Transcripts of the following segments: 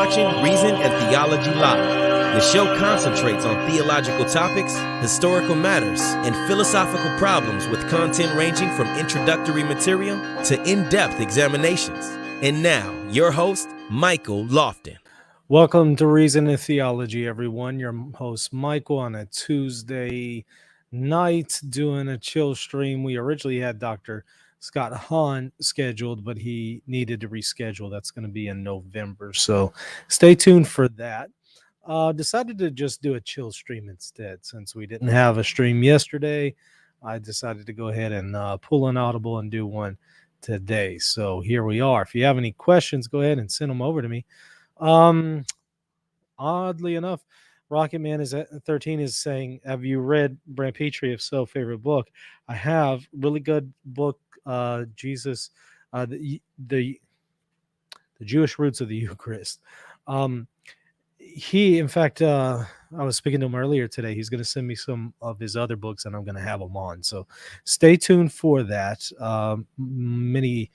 watching Reason and Theology Live. The show concentrates on theological topics, historical matters, and philosophical problems with content ranging from introductory material to in-depth examinations. And now, your host, Michael Lofton. Welcome to Reason and Theology, everyone. Your host, Michael, on a Tuesday night doing a chill stream. We originally had Dr. Scott Hahn scheduled, but he needed to reschedule. That's going to be in November, so stay tuned for that. Decided to just do a chill stream instead. Since we didn't have a stream yesterday, I decided to go ahead and pull an audible and do one today. So here we are. If you have any questions, go ahead and send them over to me. Oddly enough, Rocket Man is at 13 is saying, have you read Brant Petrie? If so, favorite book? I have. Really good book, Jesus, the Jewish Roots of the Eucharist. He, in fact, I was speaking to him earlier today. He's going to send me some of his other books, and I'm going to have them on. So stay tuned for that. Many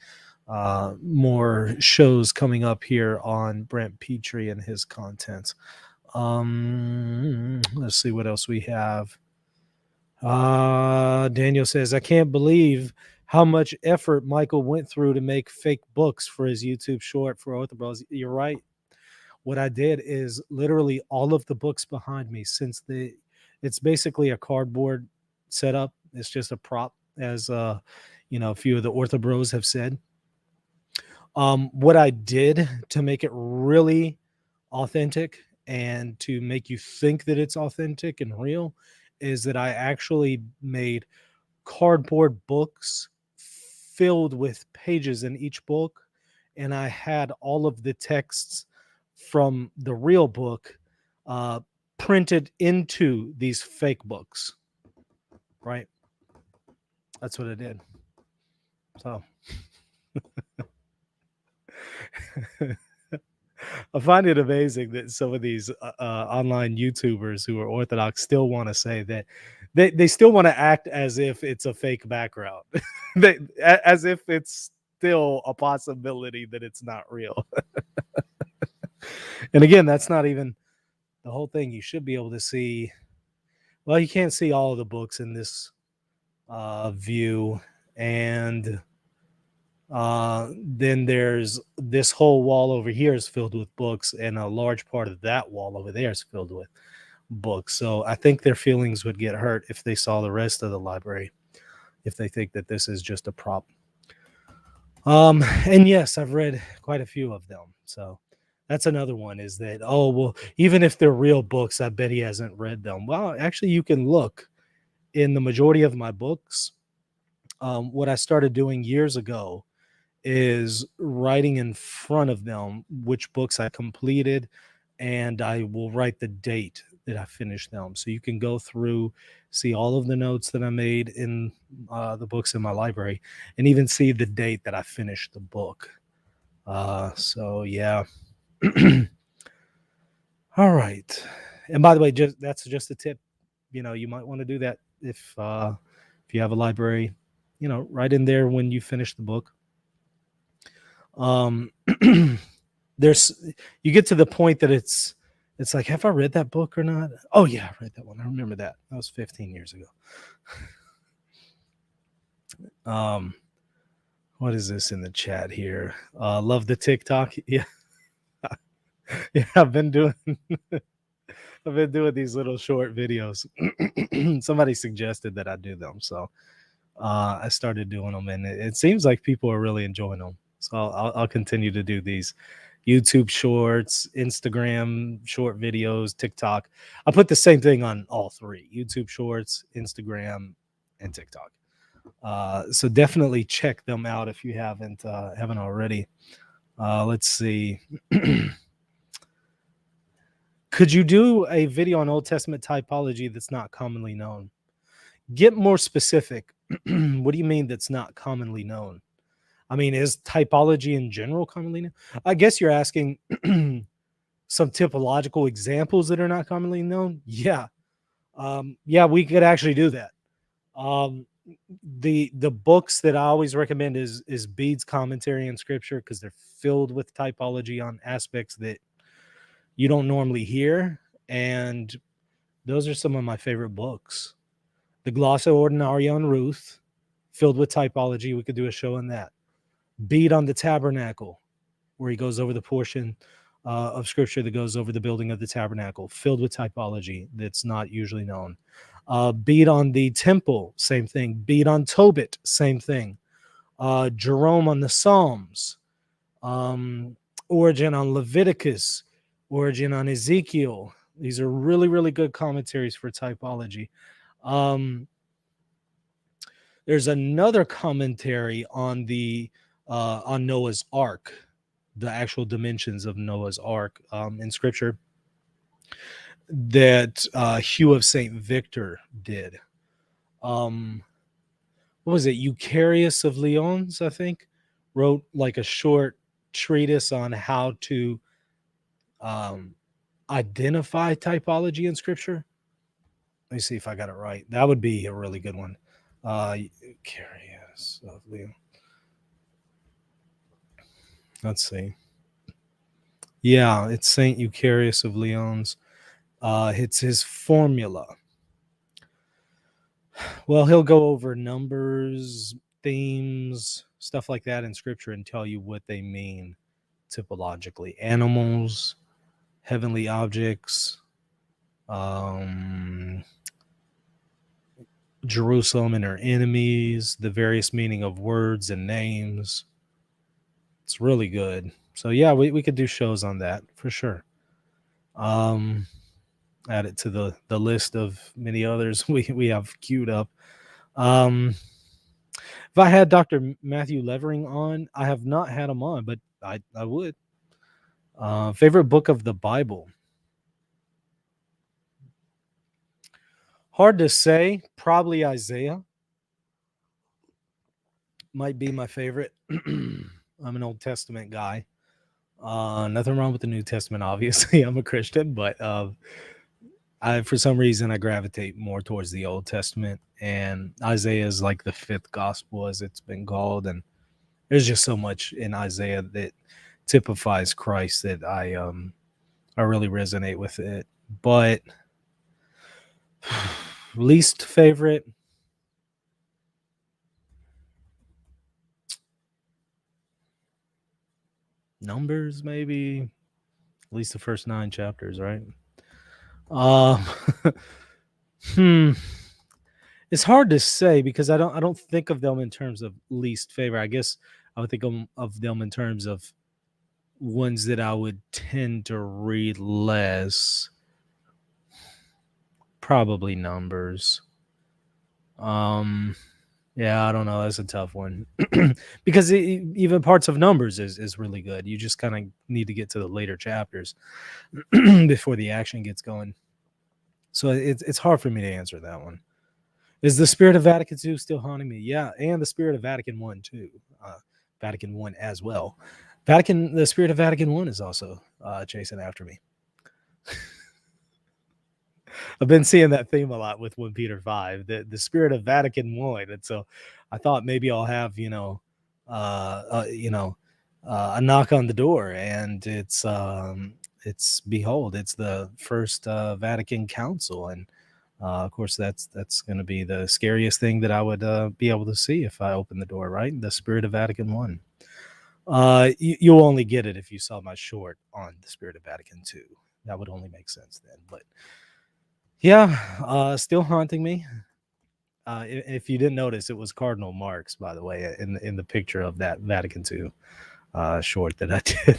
more shows coming up here on Brant Petrie and his contents. Let's see what else we have. Daniel says, I can't believe how much effort Michael went through to make fake books for his YouTube short for Orthobros. You're right. What I did is literally all of the books behind me, since it's basically a cardboard setup. It's just a prop, as a few of the Orthobros have said. What I did to make it really authentic and to make you think that it's authentic and real is that I actually made cardboard books filled with pages in each book, and I had all of the texts from the real book printed into these fake books, right? That's what I did. So I find it amazing that some of these online YouTubers who are Orthodox still want to say that they still want to act as if it's a fake background, as if it's still a possibility that it's not real. And again, that's not even the whole thing. You should be able to see. Well, you can't see all of the books in this view, and then there's this whole wall over here is filled with books, and a large part of that wall over there is filled with books. So I think their feelings would get hurt if they saw the rest of the library, if they think that this is just a prop. And yes, I've read quite a few of them. So that's another one, is that, oh, well, even if they're real books, I bet he hasn't read them. Well, actually, you can look in the majority of my books. What I started doing years ago is writing in front of them which books I completed, and I will write the date that I finished them. So you can go through, see all of the notes that I made in the books in my library, and even see the date that I finished the book. So yeah. All right. And by the way, that's just a tip. You might want to do that if you have a library, right in there when you finish the book. You get to the point that it's like, have I read that book or not? Oh yeah, I read that one. I remember that. That was 15 years ago. What is this in the chat here? Love the TikTok. Yeah. Yeah, I've been doing these little short videos. Somebody suggested that I do them, so I started doing them, and it seems like people are really enjoying them. So I'll continue to do these YouTube shorts, Instagram short videos, TikTok. I put the same thing on all three: YouTube shorts, Instagram, and TikTok. So definitely check them out if you haven't already. Let's see. Could you do a video on Old Testament typology that's not commonly known? Get more specific. What do you mean that's not commonly known? I mean, is typology in general commonly known? I guess you're asking some typological examples that are not commonly known. Yeah. Yeah, we could actually do that. The books that I always recommend is Bede's Commentary on Scripture, because they're filled with typology on aspects that you don't normally hear. And those are some of my favorite books. The Glossa Ordinaria on Ruth, filled with typology. We could do a show on that. Beat on the Tabernacle, where he goes over the portion of scripture that goes over the building of the tabernacle, filled with typology that's not usually known. Beat on the temple, same thing. Beat on Tobit, same thing. Jerome on the Psalms. Origin on Leviticus. Origin on Ezekiel. These are really, really good commentaries for typology. There's another commentary on on Noah's Ark, the actual dimensions of Noah's Ark in Scripture, that Hugh of Saint Victor did. What was it? Eucharius of Lyons, I think, wrote like a short treatise on how to identify typology in Scripture. Let me see if I got it right. That would be a really good one. Eucharius of Lyons. Let's see. Yeah, it's Saint Eucharius of Lyons. It's his formula. Well, he'll go over numbers, themes, stuff like that in Scripture and tell you what they mean typologically. Animals, heavenly objects, Jerusalem and her enemies, the various meaning of words and names. It's really good. So yeah, we could do shows on that for sure. Add it to the list of many others we have queued up. If I had Dr. Matthew Levering on, I have not had him on, but I would. Favorite book of the Bible? Hard to say. Probably Isaiah. Might be my favorite. I'm an Old Testament guy. Nothing wrong with the New Testament, obviously. I'm a Christian, but for some reason I gravitate more towards the Old Testament, and Isaiah is like the fifth gospel, as it's been called, and there's just so much in Isaiah that typifies Christ that I really resonate with it. But least favorite, Numbers, maybe. At least the first 9 chapters, right? It's hard to say because I don't think of them in terms of least favorite. I guess I would think of them in terms of ones that I would tend to read less. Probably Numbers. Yeah, I don't know. That's a tough one because even parts of Numbers is really good. You just kind of need to get to the later chapters before the action gets going. So it's hard for me to answer that one. Is the spirit of Vatican II still haunting me? Yeah, and the spirit of Vatican I too. Vatican I as well. The spirit of Vatican I is also chasing after me. I've been seeing that theme a lot with 1 Peter 5, the spirit of Vatican I. And so I thought maybe I'll have, a knock on the door, and it's behold, it's the first Vatican Council. And of course, that's going to be the scariest thing that I would be able to see if I open the door, right? The spirit of Vatican I. You'll only get it if you saw my short on the spirit of Vatican II. That would only make sense then. But yeah, still haunting me. If you didn't notice, it was Cardinal Marx, by the way, in the picture of that Vatican II short that I did.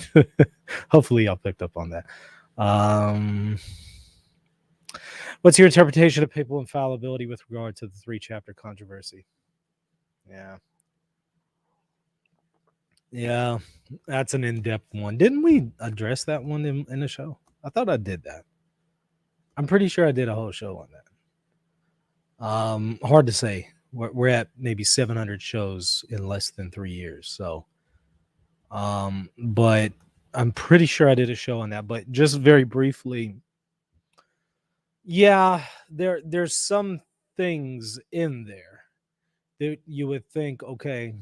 Hopefully y'all picked up on that. What's your interpretation of papal infallibility with regard to the 3-chapter controversy? Yeah, that's an in-depth one. Didn't we address that one in the show? I thought I did that. I'm pretty sure I did a whole show on that. Hard to say. We're at maybe 700 shows in less than 3 years. So, but I'm pretty sure I did a show on that. But just very briefly, yeah, there's some things in there that you would think, okay,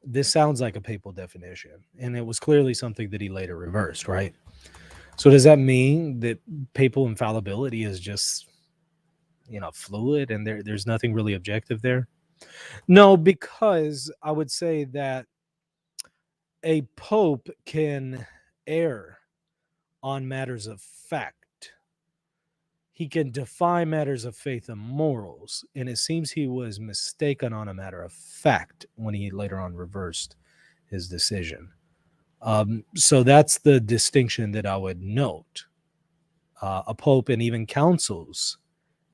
this sounds like a papal definition, and it was clearly something that he later reversed, right? So does that mean that papal infallibility is just, fluid and there's nothing really objective there? No, because I would say that a pope can err on matters of fact. He can defy matters of faith and morals, and it seems he was mistaken on a matter of fact when he later on reversed his decision. So that's the distinction that I would note. A pope and even councils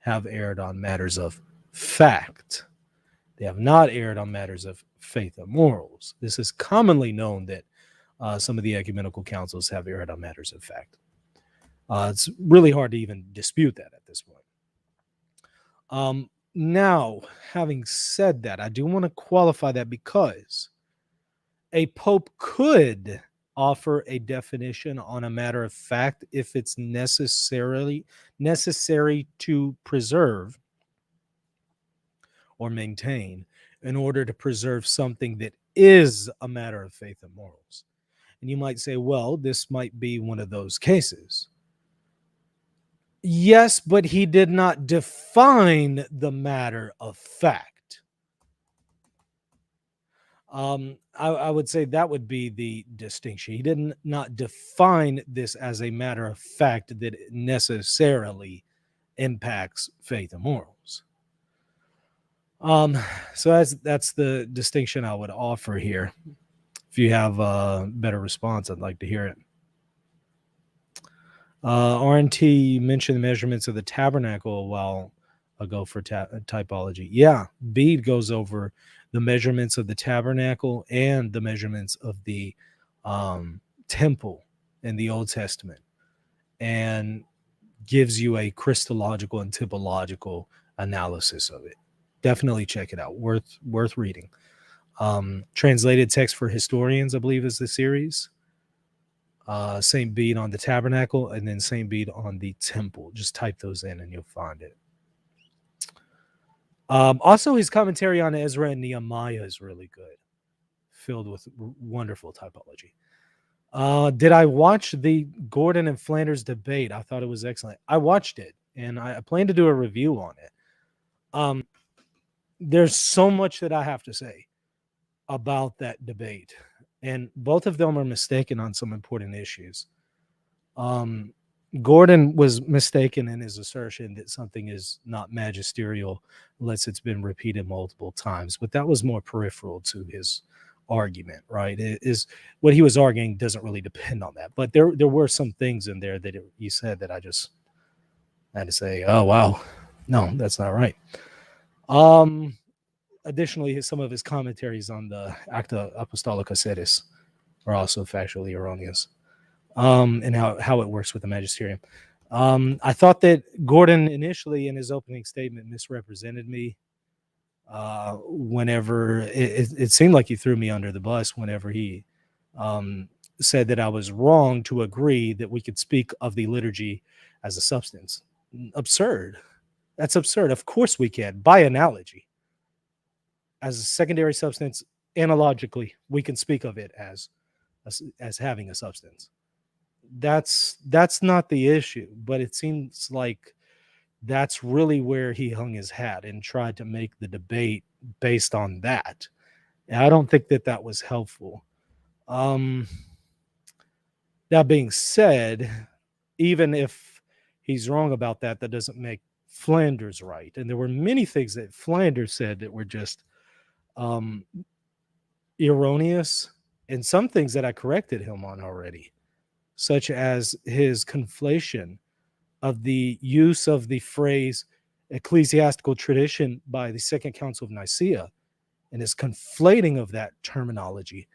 have erred on matters of fact. They have not erred on matters of faith and morals. This is commonly known that some of the ecumenical councils have erred on matters of fact. It's really hard to even dispute that at this point. Now, having said that, I do want to qualify that because a pope could offer a definition on a matter of fact if it's necessary to preserve or maintain in order to preserve something that is a matter of faith and morals. And you might say, well, this might be one of those cases. Yes, but he did not define the matter of fact. I would say that would be the distinction. He did not define this as a matter of fact that it necessarily impacts faith and morals. So that's the distinction I would offer here. If you have a better response, I'd like to hear it. RNT mentioned the measurements of the tabernacle a while ago for typology. Yeah, Bede goes over the measurements of the tabernacle and the measurements of the temple in the Old Testament, and gives you a Christological and typological analysis of it. Definitely check it out. Worth reading. Translated Text for Historians, I believe, is the series. St. Bede on the tabernacle, and then St. Bede on the temple. Just type those in and you'll find it. Also, his commentary on Ezra and Nehemiah is really good, filled with wonderful typology. Did I watch the Gordon and Flanders debate? I thought it was excellent. I watched it, and I plan to do a review on it. There's so much that I have to say about that debate, and both of them are mistaken on some important issues. Gordon was mistaken in his assertion that something is not magisterial unless it's been repeated multiple times, but that was more peripheral to his argument, right? It is what he was arguing doesn't really depend on that, but there were some things in there that he said that I just had to say, oh wow, no, that's not right. Additionally, some of his commentaries on the Acta Apostolica Sedis are also factually erroneous, and how it works with the magisterium. I thought that Gordon initially in his opening statement misrepresented me. Whenever it seemed like he threw me under the bus whenever he said that I was wrong to agree that we could speak of the liturgy as a substance. Absurd. That's absurd. Of course we can, by analogy. As a secondary substance, analogically, we can speak of it as having a substance. That's not the issue, but it seems like that's really where he hung his hat and tried to make the debate based on that. And I don't think that was helpful. That being said, even if he's wrong about that, that doesn't make Flanders right. And there were many things that Flanders said that were just erroneous, and some things that I corrected him on already, such as his conflation of the use of the phrase ecclesiastical tradition by the Second Council of Nicaea, and his conflating of that terminology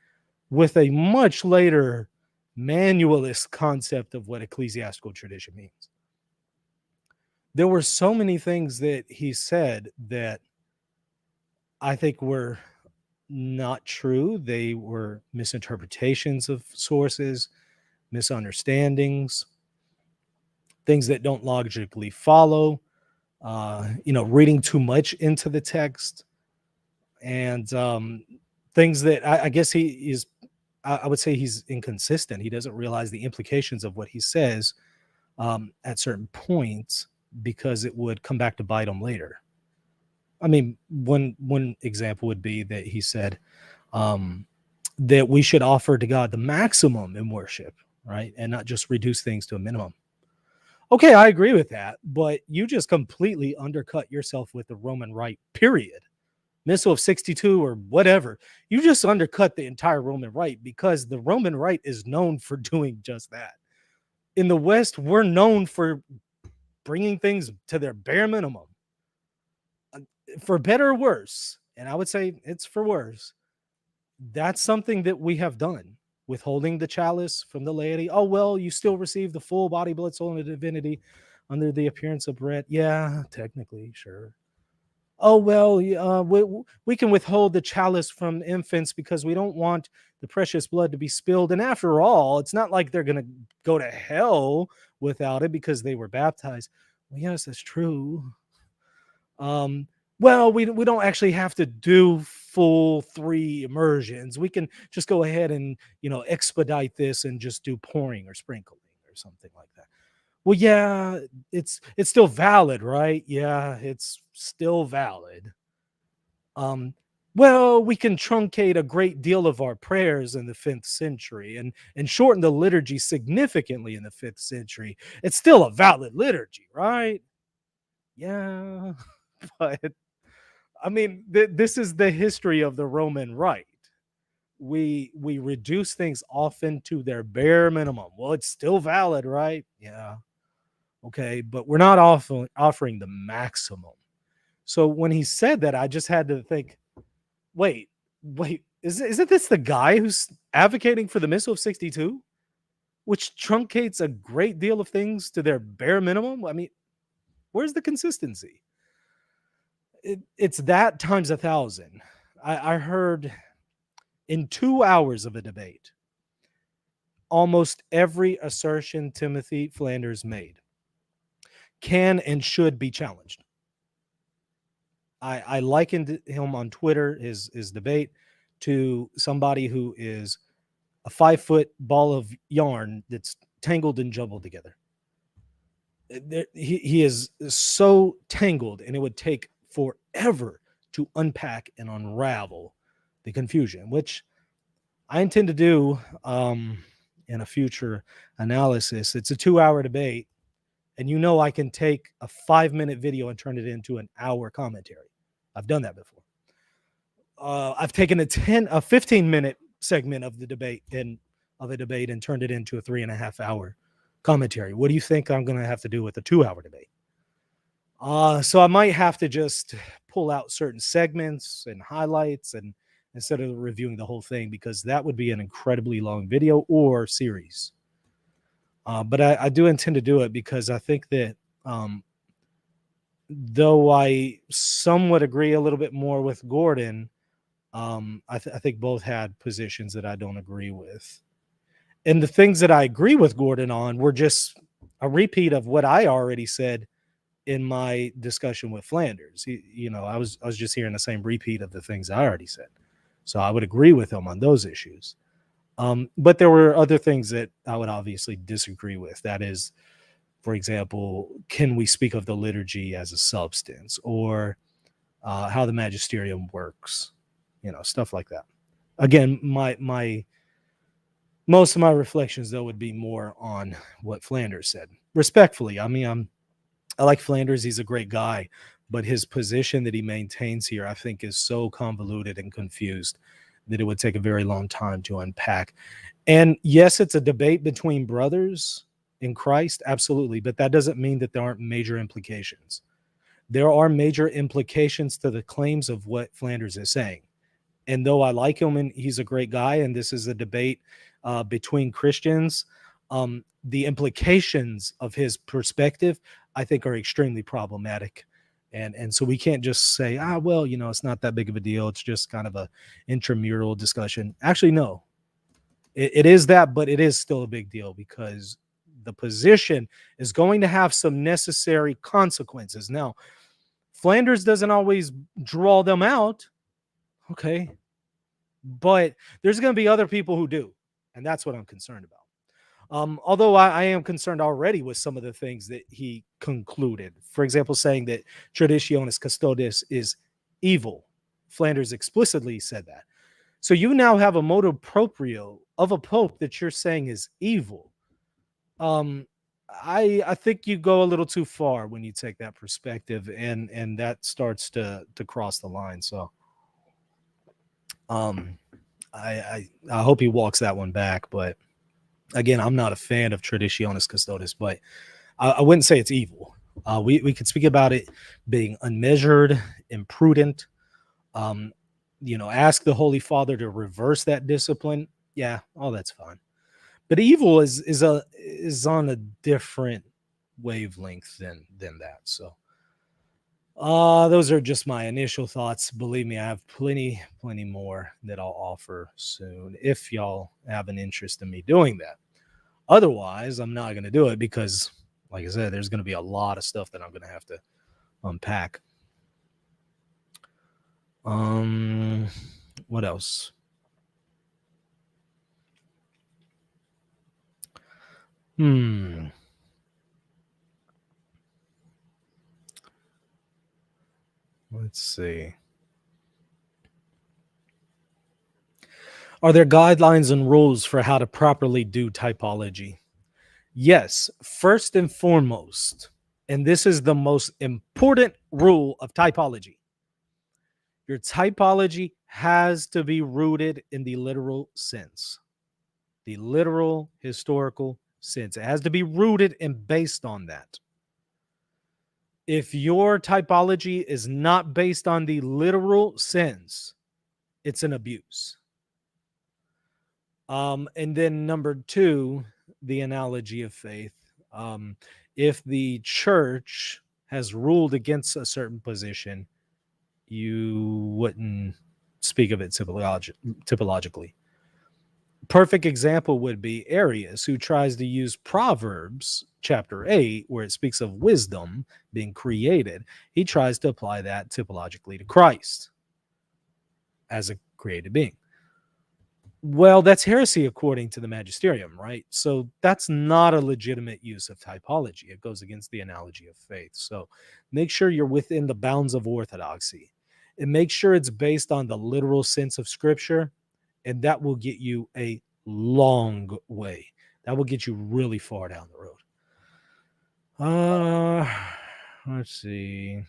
with a much later manualist concept of what ecclesiastical tradition means. There were so many things that he said that I think were not true. They were misinterpretations of sources, misunderstandings, things that don't logically follow, reading too much into the text, and things that I guess he is, I would say he's inconsistent. He doesn't realize the implications of what he says at certain points, because it would come back to bite him later. I mean, one example would be that he said um, that we should offer to God the maximum in worship, right, and not just reduce things to a minimum. Okay, I agree with that, but you just completely undercut yourself with the Roman Rite, period. Missal of 62 or whatever. You just undercut the entire Roman Rite, because the Roman Rite is known for doing just that. In the West, we're known for bringing things to their bare minimum, for better or worse. And I would say it's for worse. That's something that we have done, withholding the chalice from the laity. Oh, well, you still receive the full body, blood, soul, and divinity under the appearance of bread. Yeah, technically, sure. Oh, well, we can withhold the chalice from infants because we don't want the precious blood to be spilled. And after all, it's not like they're going to go to hell without it because they were baptized. Well, yes, that's true. Well, we don't actually have to do full 3 immersions. We can just go ahead and, expedite this and just do pouring or sprinkling or something like that. Well, yeah, it's still valid, right? Yeah, it's still valid. Um, well, we can truncate a great deal of our prayers in the 5th century and shorten the liturgy significantly in the 5th century. It's still a valid liturgy, right? Yeah, but I mean, this is the history of the Roman Rite. We reduce things often to their bare minimum. Well, it's still valid, right? Yeah. Okay, but we're not offering the maximum. So when he said that, I just had to think, wait, isn't this the guy who's advocating for the Missal of 62, which truncates a great deal of things to their bare minimum? I mean, where's the consistency? It's that times 1,000. I heard in 2 hours of a debate, almost every assertion Timothy Flanders made can and should be challenged. I likened him on Twitter, his debate, to somebody who is a 5-foot ball of yarn that's tangled and jumbled together. He is so tangled, and it would take forever to unpack and unravel the confusion, which I intend to do in a future analysis. It's a 2-hour debate, and I can take a 5-minute video and turn it into an hour commentary. I've done that before. I've taken a 15-minute segment of the debate and turned it into a 3.5-hour commentary. What do you think I'm going to have to do with a 2-hour debate? So I might have to just pull out certain segments and highlights, and instead of reviewing the whole thing, because that would be an incredibly long video or series. But I do intend to do it, because I think that though I somewhat agree a little bit more with Gordon, I think both had positions that I don't agree with. And the things that I agree with Gordon on were just a repeat of what I already said in my discussion with Flanders. I was just hearing the same repeat of the things I already said. So I would agree with him on those issues. But there were other things that I would obviously disagree with. That is, for example, can we speak of the liturgy as a substance, or how the magisterium works, stuff like that. Again, most of my reflections, though, would be more on what Flanders said. Respectfully, I mean, I like Flanders. He's a great guy, but his position that he maintains here, I think, is so convoluted and confused that it would take a very long time to unpack. And yes, it's a debate between brothers in Christ, absolutely, but that doesn't mean that there aren't major implications. There are major implications to the claims of what Flanders is saying. And though I like him and he's a great guy, and this is a debate between Christians, the implications of his perspective, I think, are extremely problematic. And so we can't just say, well, it's not that big of a deal. It's just kind of a intramural discussion. Actually, no, it is that, but it is still a big deal, because the position is going to have some necessary consequences. Now, Flanders doesn't always draw them out. Okay. But there's going to be other people who do. And that's what I'm concerned about. Although I am concerned already with some of the things that he concluded. For example, saying that Traditionis Custodes is evil. Flanders explicitly said that. So you now have a motu proprio of a pope that you're saying is evil. Um, I think you go a little too far when you take that perspective, and that starts to cross the line. So um, I hope he walks that one back, but again, I'm not a fan of Traditionis Custodes, but I wouldn't say it's evil. We could speak about it being unmeasured, imprudent. Um, ask the Holy Father to reverse that discipline. Yeah, all that's fine. But evil is on a different wavelength than that. So those are just my initial thoughts. Believe me, I have plenty more that I'll offer soon if y'all have an interest in me doing that. Otherwise, I'm not going to do it because, like I said, there's going to be a lot of stuff that I'm going to have to unpack. What else? Let's see. Are there guidelines and rules for how to properly do typology? Yes, first and foremost, and this is the most important rule of typology. Your typology has to be rooted in the literal sense, the literal historical sense. It has to be rooted and based on that. If your typology is not based on the literal sense, it's an abuse. And then number two, the analogy of faith. If the church has ruled against a certain position, you wouldn't speak of it typologically. Perfect example would be Arius, who tries to use Proverbs chapter 8, where it speaks of wisdom being created. He tries to apply that typologically to Christ as a created being. Well, that's heresy according to the magisterium, right? So that's not a legitimate use of typology. It goes against the analogy of faith. So make sure you're within the bounds of orthodoxy and make sure it's based on the literal sense of scripture, and that will get you a long way. That will get you really far down the road. Let's see.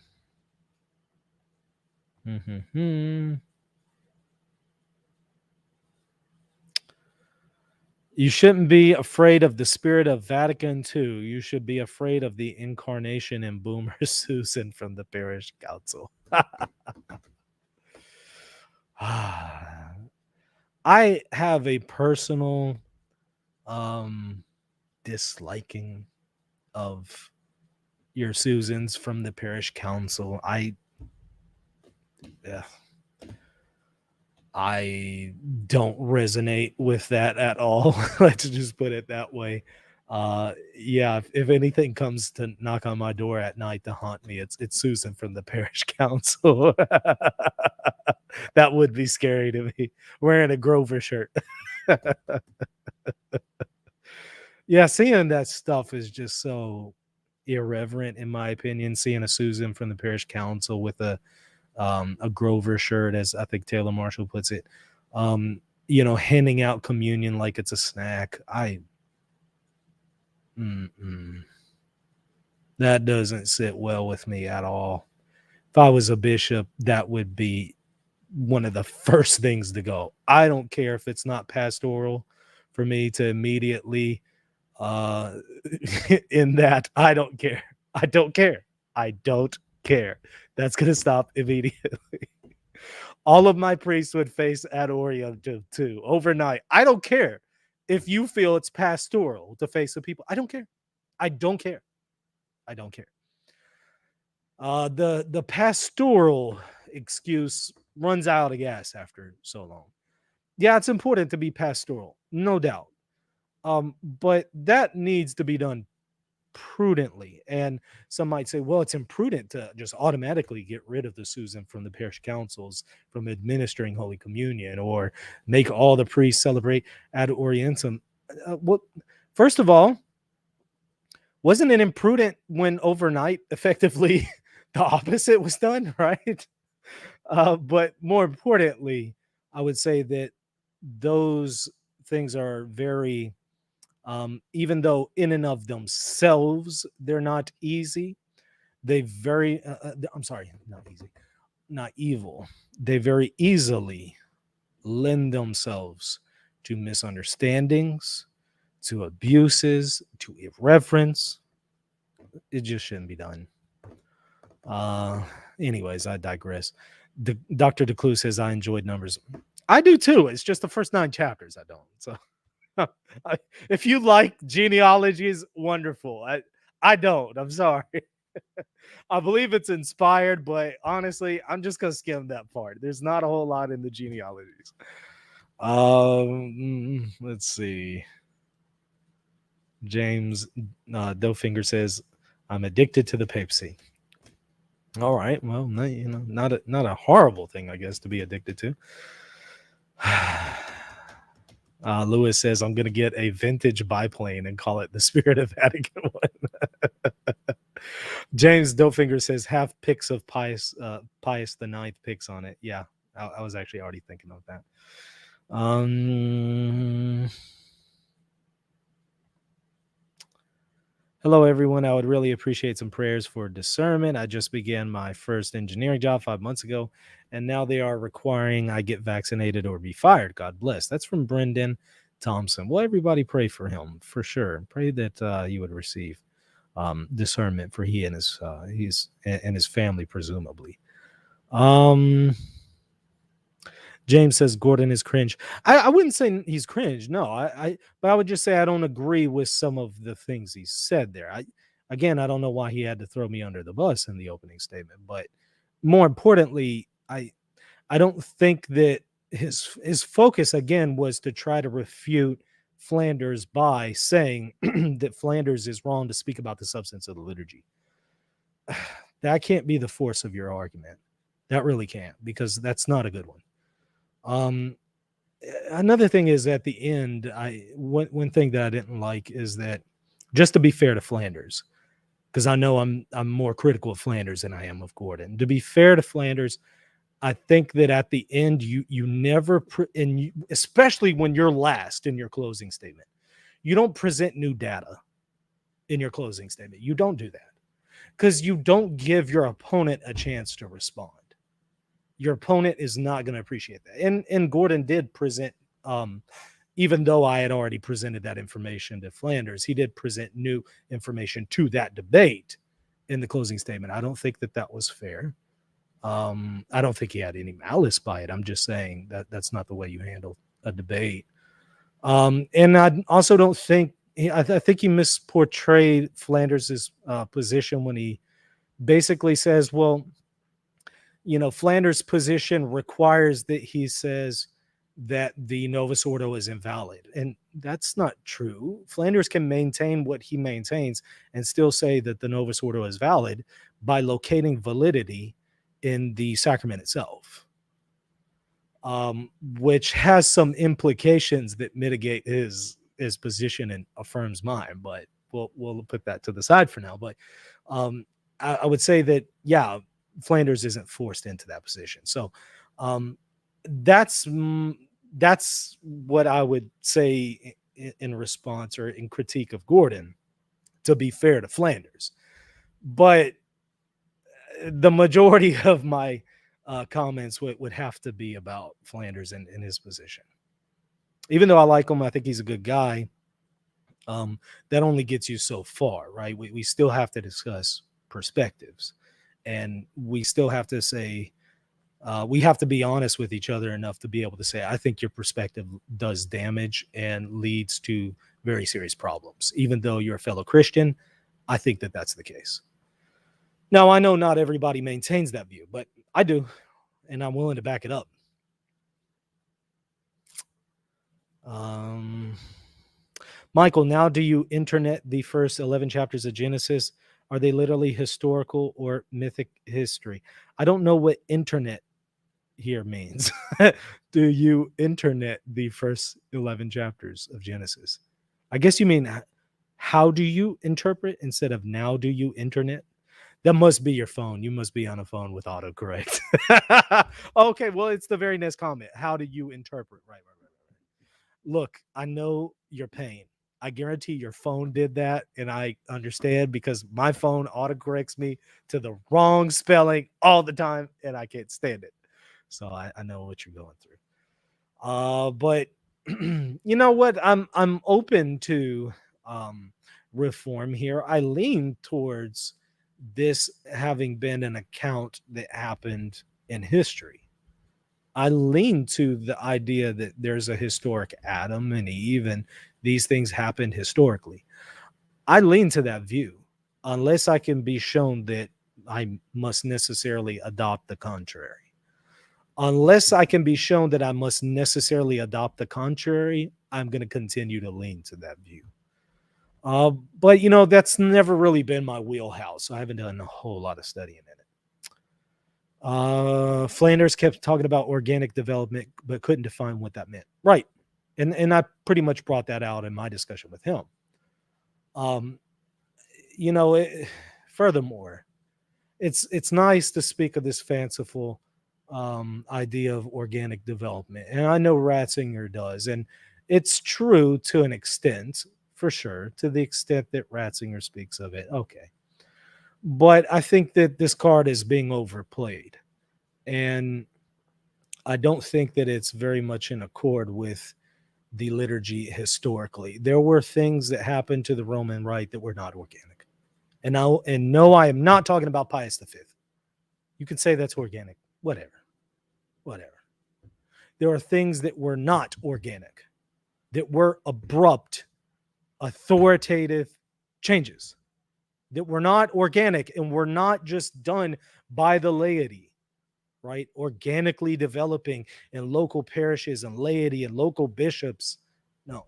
You shouldn't be afraid of the spirit of Vatican II. You should be afraid of the incarnation in Boomer Susan from the parish council. I have a personal disliking of your Susans from the parish council. I don't resonate with that at all. Let's just put it that way. Yeah, if anything comes to knock on my door at night to haunt me, it's Susan from the parish council. That would be scary to me, wearing a Grover shirt. Yeah, seeing that stuff is just so irreverent, in my opinion. Seeing a Susan from the parish council with a Grover shirt, as I think Taylor Marshall puts it, handing out communion like it's a snack. That doesn't sit well with me at all. If I was a bishop, that would be one of the first things to go. I don't care if it's not pastoral for me to immediately in that. I don't care. That's going to stop immediately. All of my priests would face ad oriem too overnight. I don't care if you feel it's pastoral to face the people. I don't care. The pastoral excuse runs out of gas after so long. Yeah, it's important to be pastoral, no doubt. But that needs to be done prudently. And some might say, well, it's imprudent to just automatically get rid of the Susan from the parish councils from administering Holy Communion, or make all the priests celebrate ad orientem. Well, first of all, wasn't it imprudent when overnight effectively the opposite was done, right? But more importantly, I would say that those things are very, even though in and of themselves they're not easy, they very, I'm sorry, not easy, not evil. They very easily lend themselves to misunderstandings, to abuses, to irreverence. It just shouldn't be done. Anyways, I digress. Dr. DeClue says I enjoyed numbers. I do too. It's just the first 9 chapters I don't. So if you like genealogies, wonderful. I don't. I'm sorry. I believe it's inspired, but honestly, I'm just gonna skim that part. There's not a whole lot in the genealogies. Let's see. James Dowfinger says, I'm addicted to the papacy. All right. Well, not a horrible thing, I guess, to be addicted to. Lewis says, I'm going to get a vintage biplane and call it the Spirit of Vatican I. James Dowfinger says, have pics of Pius the Ninth pics on it. Yeah, I was actually already thinking of that. Hello, everyone. I would really appreciate some prayers for discernment. I just began my first engineering job 5 months ago, and now they are requiring I get vaccinated or be fired. God bless. That's from Brendan Thompson. Well, everybody pray for him, for sure. Pray that he would receive discernment for he and his family, presumably. James says Gordon is cringe. I wouldn't say he's cringe. No, but I would just say I don't agree with some of the things he said there. I don't know why he had to throw me under the bus in the opening statement, but more importantly, I don't think that his focus again was to try to refute Flanders by saying that Flanders is wrong to speak about the substance of the liturgy. That can't be the force of your argument. That really can't, because that's not a good one. Another thing is at the end, one thing that I didn't like is that, just to be fair to Flanders, because I know I'm more critical of Flanders than I am of Gordon. To be fair to Flanders, I think that at the end you never especially when you're last in your closing statement, you don't present new data in your closing statement. You don't do that because you don't give your opponent a chance to respond. Your opponent is not going to appreciate that. And Gordon did present, even though I had already presented that information to Flanders, he did present new information to that debate in the closing statement. I don't think that was fair. I don't think he had any malice by it. I'm just saying that that's not the way you handle a debate. And I also don't think, I think he misportrayed Flanders' position when he basically says, well, Flanders' position requires that he says that the Novus Ordo is invalid. And that's not true. Flanders can maintain what he maintains and still say that the Novus Ordo is valid by locating validity in the sacrament itself, which has some implications that mitigate his position and affirms mine. But we'll put that to the side for now. But I would say that, yeah, Flanders isn't forced into that position. So that's what I would say in response or in critique of Gordon, to be fair to Flanders. But the majority of my comments would have to be about Flanders and his position. Even though I like him, I think he's a good guy. That only gets you so far, right? We still have to discuss perspectives. And we still have to say, we have to be honest with each other enough to be able to say, I think your perspective does damage and leads to very serious problems. Even though you're a fellow Christian, I think that that's the case. Now, I know not everybody maintains that view, but I do, and I'm willing to back it up. Michael, now do you internet the first 11 chapters of Genesis? Are they literally historical or mythic history? I don't know what internet here means. Do you internet the first 11 chapters of Genesis? I guess you mean how do you interpret instead of now do you internet? That must be your phone. You must be on a phone with autocorrect. Okay, well, it's the very next comment. How do you interpret? Right. Look, I know your pain. I guarantee your phone did that, and I understand because my phone autocorrects me to the wrong spelling all the time, and I can't stand it. So I know what you're going through. But you know what? I'm open to reform here. I lean towards this having been an account that happened in history. I lean to the idea that there's a historic Adam and Eve, and these things happened historically. I lean to that view, unless I can be shown that I must necessarily adopt the contrary. Unless I can be shown that I must necessarily adopt the contrary, I'm going to continue to lean to that view. But that's never really been my wheelhouse. I haven't done a whole lot of studying in it. Flanders kept talking about organic development, but couldn't define what that meant. Right. And I pretty much brought that out in my discussion with him. Um, furthermore, it's nice to speak of this fanciful idea of organic development, and I know Ratzinger does, and it's true to an extent, for sure, to the extent that Ratzinger speaks of it. Okay, but I think that this card is being overplayed, and I don't think that it's very much in accord with the liturgy historically. There were things that happened to the Roman Rite that were not organic. And no, I am not talking about Pius V. You could say that's organic. Whatever. There are things that were not organic, that were abrupt, authoritative changes, that were not organic and were not just done by the laity, right? Organically developing in local parishes and laity and local bishops. No.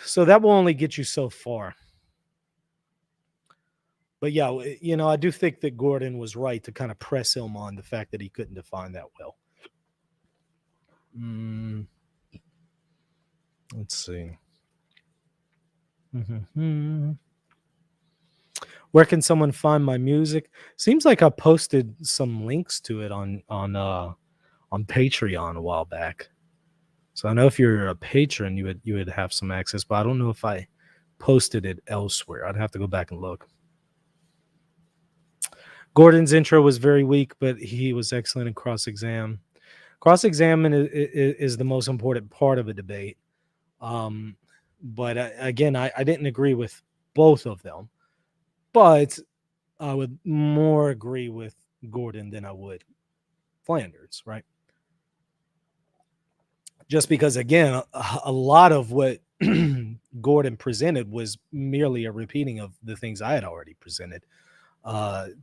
So that will only get you so far. But yeah, I do think that Gordon was right to kind of press him on the fact that he couldn't define that well. Let's see. Where can someone find my music? Seems like I posted some links to it on Patreon a while back. So I know if you're a patron, you would have some access, but I don't know if I posted it elsewhere. I'd have to go back and look. Gordon's intro was very weak, but he was excellent in cross-exam. Cross-examine is the most important part of a debate. But again, I didn't agree with both of them, but I would more agree with Gordon than I would Flanders, right? Just because, again, a lot of what Gordon presented was merely a repeating of the things I had already presented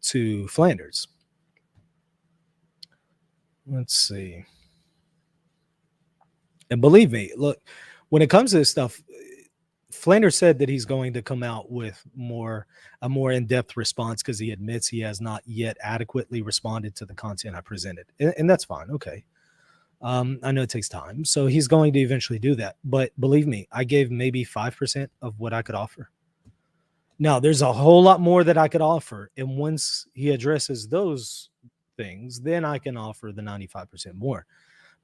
to Flanders. Let's see. And believe me, look, when it comes to this stuff, Flanders said that he's going to come out with a more in-depth response because he admits he has not yet adequately responded to the content I presented. And that's fine. Okay. I know it takes time. So he's going to eventually do that. But believe me, I gave maybe 5% of what I could offer. Now, there's a whole lot more that I could offer. And once he addresses those things, then I can offer the 95% more.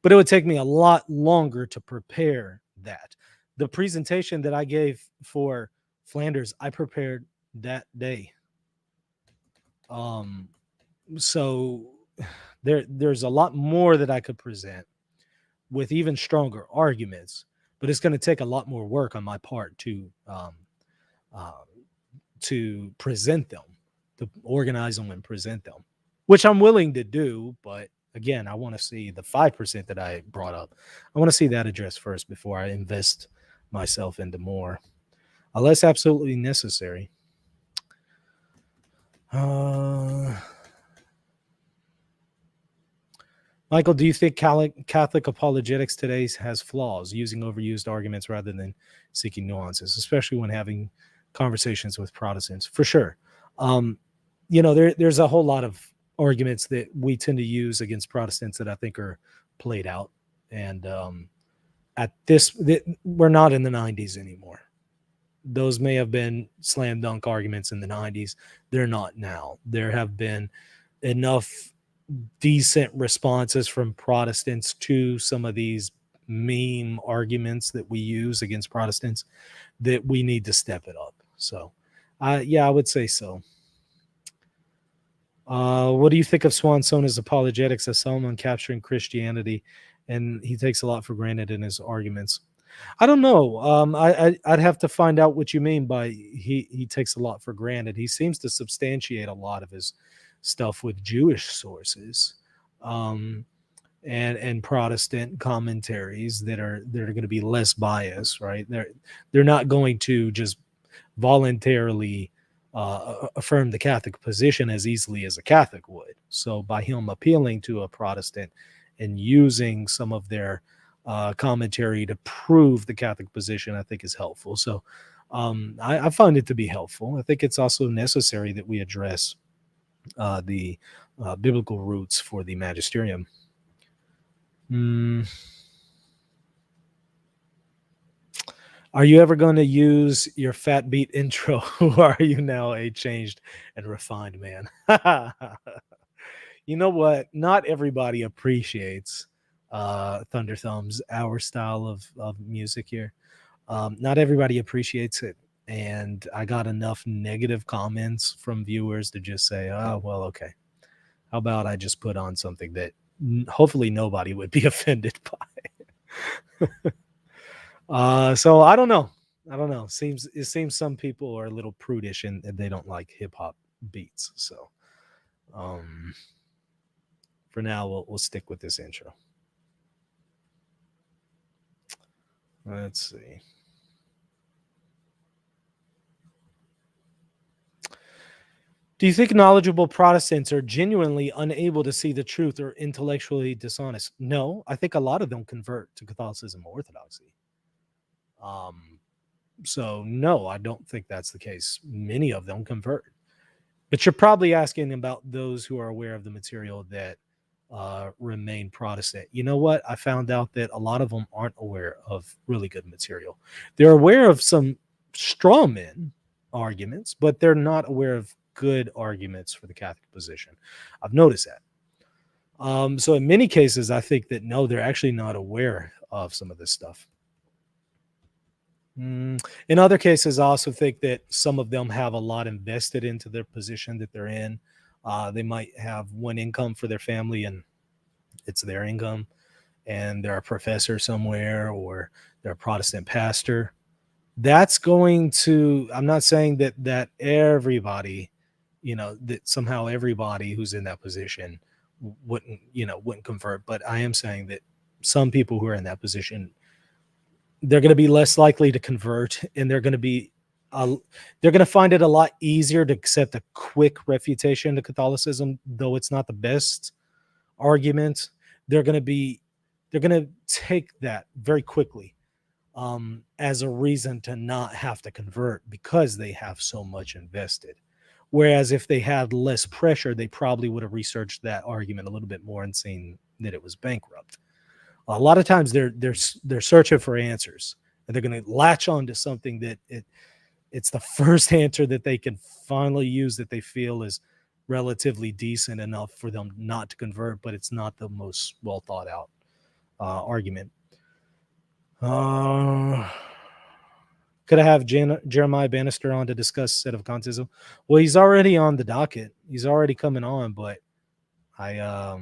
But it would take me a lot longer to prepare that. The presentation that I gave for Flanders, I prepared that day. So there's a lot more that I could present with even stronger arguments, but it's going to take a lot more work on my part to present them, to organize them and present them, which I'm willing to do. But again, I want to see the 5% that I brought up. I want to see that addressed first before I invest myself into more, unless absolutely necessary. Michael, do you think Catholic apologetics today has flaws, using overused arguments rather than seeking nuances, especially when having conversations with Protestants? For sure. Um, there's a whole lot of arguments that we tend to use against Protestants that I think are played out. And we're not in the 90s anymore. Those may have been slam dunk arguments in the 90s. They're not now. There have been enough decent responses from Protestants to some of these meme arguments that we use against Protestants that we need to step it up. So, yeah, I would say so. What do you think of Swansona's apologetics as someone capturing Christianity, and he takes a lot for granted in his arguments? I don't know. I'd have to find out what you mean by he takes a lot for granted. He seems to substantiate a lot of his stuff with Jewish sources, and Protestant commentaries that are going to be less biased, right? They're not going to just voluntarily affirm the Catholic position as easily as a Catholic would. So by him appealing to a Protestant and using some of their commentary to prove the Catholic position, I think is helpful. So I find it to be helpful. I think it's also necessary that we address the biblical roots for the magisterium. Are you ever going to use your fat beat intro? Who are you now, a changed and refined man? You know what? Not everybody appreciates Thunder Thumbs, our style of music here. Not everybody appreciates it. And I got enough negative comments from viewers to just say, oh, well, okay. How about I just put on something that hopefully nobody would be offended by. So I don't know. It seems some people are a little prudish and they don't like hip hop beats. So for now, we'll stick with this intro. Let's see. Do you think knowledgeable Protestants are genuinely unable to see the truth or intellectually dishonest? No, I think a lot of them convert to Catholicism or Orthodoxy. So no, I don't think that's the case. Many of them convert. But you're probably asking about those who are aware of the material that remain Protestant. You know what? I found out that a lot of them aren't aware of really good material. They're aware of some straw man arguments, but they're not aware of good arguments for the Catholic position. I've noticed that. So in many cases, I think that no, they're actually not aware of some of this stuff. In other cases, I also think that some of them have a lot invested into their position that they're in. They might have one income for their family and it's their income, and they're a professor somewhere or they're a Protestant pastor. That's going to, I'm not saying that everybody, that somehow everybody who's in that position wouldn't convert, but I am saying that some people who are in that position, they're going to be less likely to convert, and they're going to find it a lot easier to accept a quick refutation to Catholicism, though it's not the best argument. They're going to take that very quickly as a reason to not have to convert because they have so much invested. Whereas if they had less pressure, they probably would have researched that argument a little bit more and seen that it was bankrupt. A lot of times they're searching for answers, and they're going to latch on to something that it's the first answer that they can finally use that they feel is relatively decent enough for them not to convert, but it's not the most well thought out argument. Could I have Jeremiah Bannister on to discuss Sedevkantism? Well, he's already on the docket. He's already coming on, but I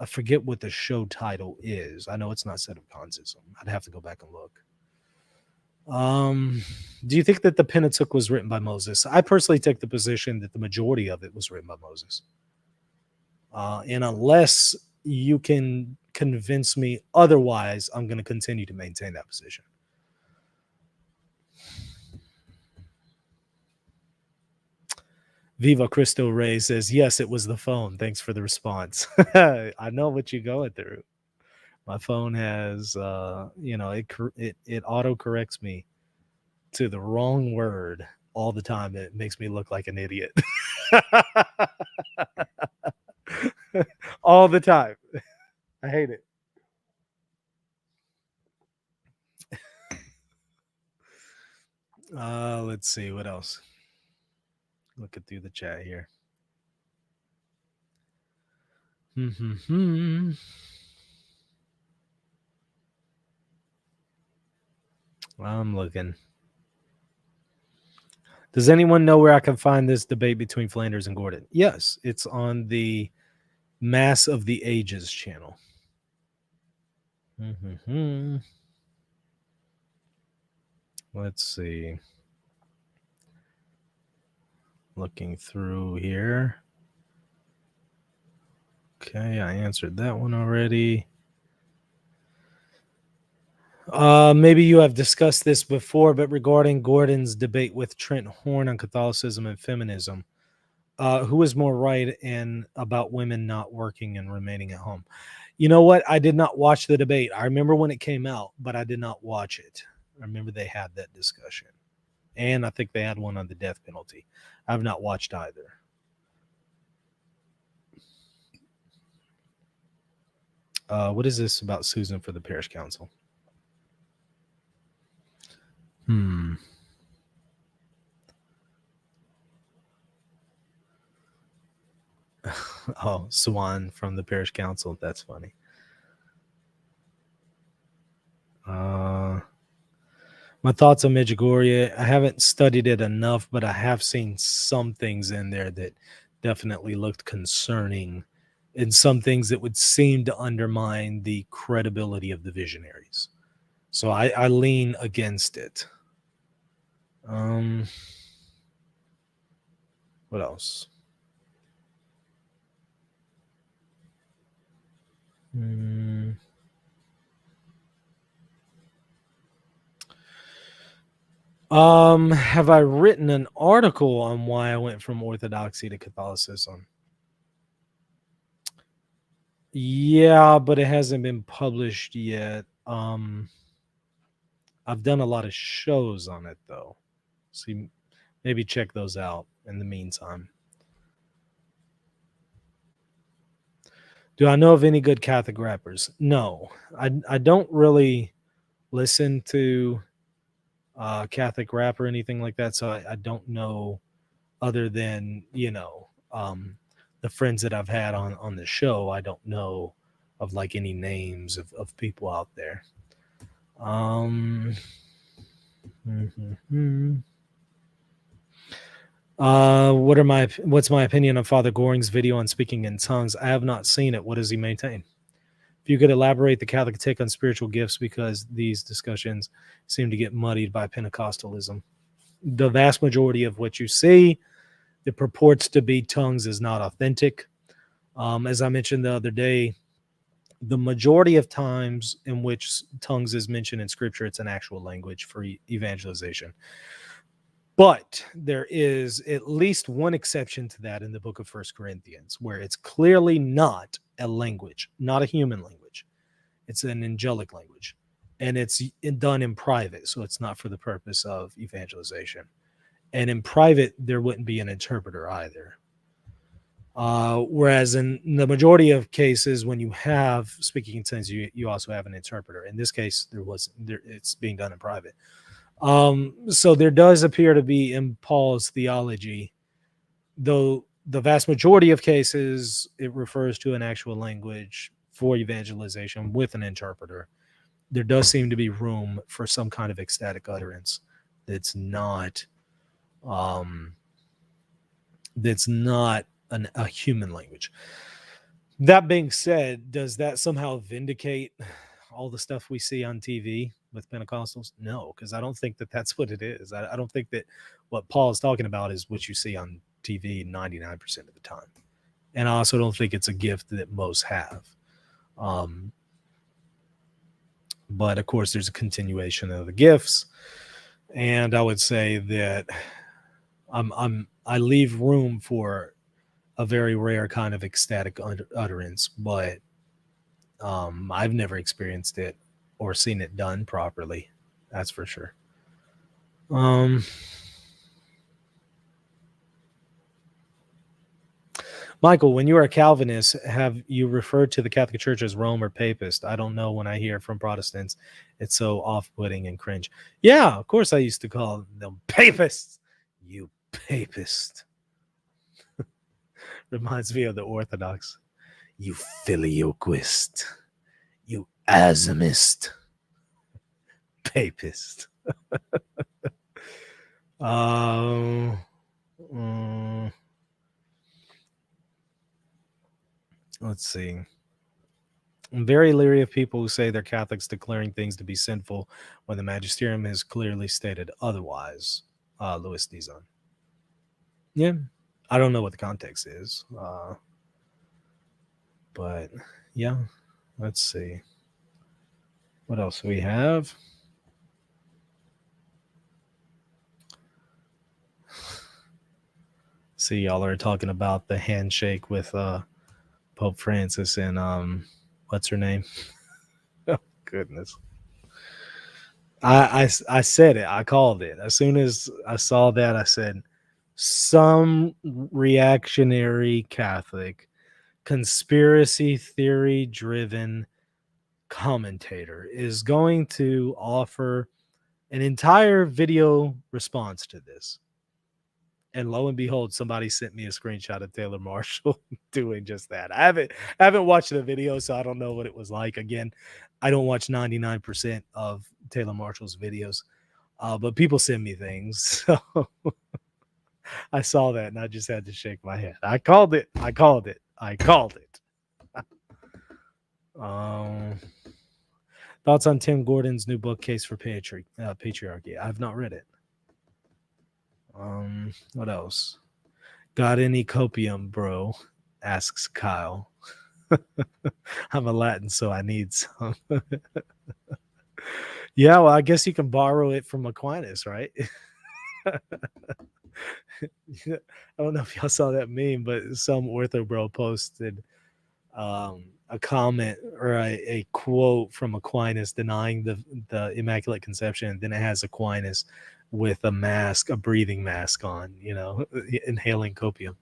forget what the show title is. I know it's not Sedevkantism. I'd have to go back and look. Do you think that the Pentateuch was written by Moses? I personally take the position that the majority of it was written by Moses. And unless you can convince me otherwise, I'm going to continue to maintain that position. Viva Cristo Rey says, yes, it was the phone. Thanks for the response. I know what you're going through. My phone has, it auto corrects me to the wrong word all the time. It makes me look like an idiot. All the time. I hate it. Let's see what else. Looking through the chat here. I'm looking. Does anyone know where I can find this debate between Flanders and Gordon? Yes, it's on the Mass of the Ages channel. Let's see. Looking through here. Okay, I answered that one already. Maybe you have discussed this before, but regarding Gordon's debate with Trent Horn on Catholicism and feminism, who is more right in about women not working and remaining at home? You know what? I did not watch the debate. I remember when it came out, but I did not watch it. I remember they had that discussion. And I think they had one on the death penalty. I've not watched either. What is this about Susan for the parish council? Oh, Swan from the parish council. That's funny. My thoughts on Medjugorje. I haven't studied it enough, but I have seen some things in there that definitely looked concerning, and some things that would seem to undermine the credibility of the visionaries. So I lean against it. What else? Have I written an article on why I went from Orthodoxy to Catholicism? Yeah, but it hasn't been published yet. I've done a lot of shows on it though. So maybe check those out in the meantime. Do I know of any good Catholic rappers? No, I don't really listen to Catholic rap or anything like that. So I don't know, other than, the friends that I've had on the show. I don't know of like any names of people out there. What's my opinion on Father Goring's video on speaking in tongues? I have not seen it. What does he maintain? If you could elaborate the Catholic take on spiritual gifts, because these discussions seem to get muddied by Pentecostalism. The vast majority of what you see that purports to be tongues is not authentic. As I mentioned the other day, the majority of times in which tongues is mentioned in Scripture, it's an actual language for evangelization. But there is at least one exception to that in the book of 1 Corinthians, where it's clearly not a language, not a human language. It's an angelic language, and it's done in private, so it's not for the purpose of evangelization. And in private, there wouldn't be an interpreter either. Whereas in the majority of cases, when you have speaking in tongues, you also have an interpreter. In this case, it's being done in private. So there does appear to be in Paul's theology, though the vast majority of cases, it refers to an actual language for evangelization with an interpreter. There does seem to be room for some kind of ecstatic utterance that's not a human language. That being said, does that somehow vindicate all the stuff we see on TV with Pentecostals? No, because I don't think that that's what it is. I don't think that what Paul is talking about is what you see on TV 99% of the time. And I also don't think it's a gift that most have. But of course, there's a continuation of the gifts. And I would say that I'm I leave room for a very rare kind of ecstatic utterance, but I've never experienced it or seen it done properly. That's for sure. Michael, when you are a Calvinist, have you referred to the Catholic Church as Rome or Papist? I don't know. When I hear from Protestants, it's so off-putting and cringe. Yeah, of course I used to call them Papists. You Papist. Reminds me of the Orthodox. You Filioquist. You Azimist. Papist. Let's see. I'm very leery of people who say they're Catholics declaring things to be sinful when the magisterium has clearly stated otherwise. Louis Dizon. Yeah, I don't know what the context is, but yeah, let's see. What else do we have? See, y'all are talking about the handshake with Pope Francis and what's her name? Oh, goodness. I said it. I called it. As soon as I saw that, I said, some reactionary Catholic, conspiracy theory driven commentator is going to offer an entire video response to this. And lo and behold, somebody sent me a screenshot of Taylor Marshall doing just that. I haven't watched the video, so I don't know what it was like. Again, I don't watch 99% of Taylor Marshall's videos, but people send me things. So I saw that and I just had to shake my head. I called it. Thoughts on Tim Gordon's new book, Case for Patriarchy? I've not read it. What else? Got any copium, bro? Asks Kyle. I'm a Latin, so I need some. Yeah, well, I guess you can borrow it from Aquinas, right? I don't know if y'all saw that meme, but some ortho bro posted a comment or a quote from Aquinas denying the Immaculate Conception, and then it has Aquinas with a mask, a breathing mask on, inhaling copium.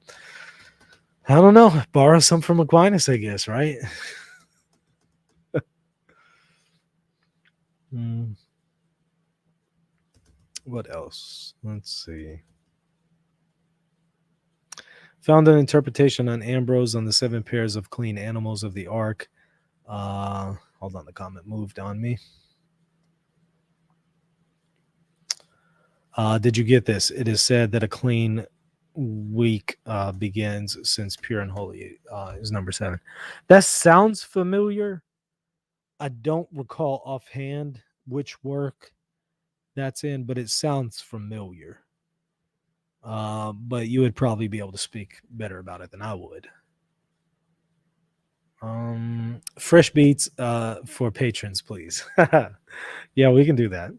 I don't know. Borrow some from Aquinas, I guess, right? What else? Let's see. Found an interpretation on Ambrose on the 7 pairs of clean animals of the ark. Hold on, the comment moved on me. Did you get this? It is said that a clean week begins since pure and holy is number 7. That sounds familiar. I don't recall offhand which work that's in, but it sounds familiar. But you would probably be able to speak better about it than I would. Fresh beats for patrons, please. Yeah, we can do that.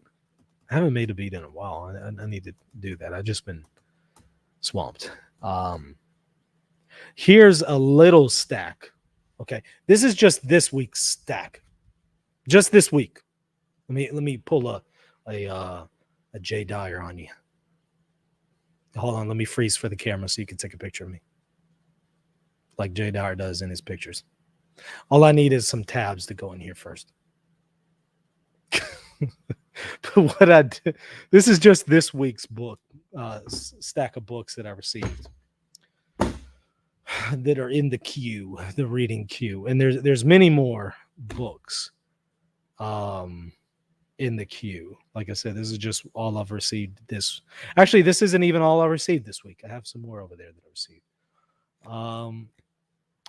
I haven't made a beat in a while. I need to do that. I've just been swamped. Here's a little stack. Okay, this is just this week's stack. Just this week. Let me pull a Jay Dyer on you. Hold on, let me freeze for the camera so you can take a picture of me, like Jay Dyer does in his pictures. All I need is some tabs to go in here first. But what I did, this is just this week's book, stack of books that I received that are in the queue, the reading queue, and there's many more books in the queue. Like I said, this is just all I've received this. Actually, this isn't even all I received this week. I have some more over there that I received.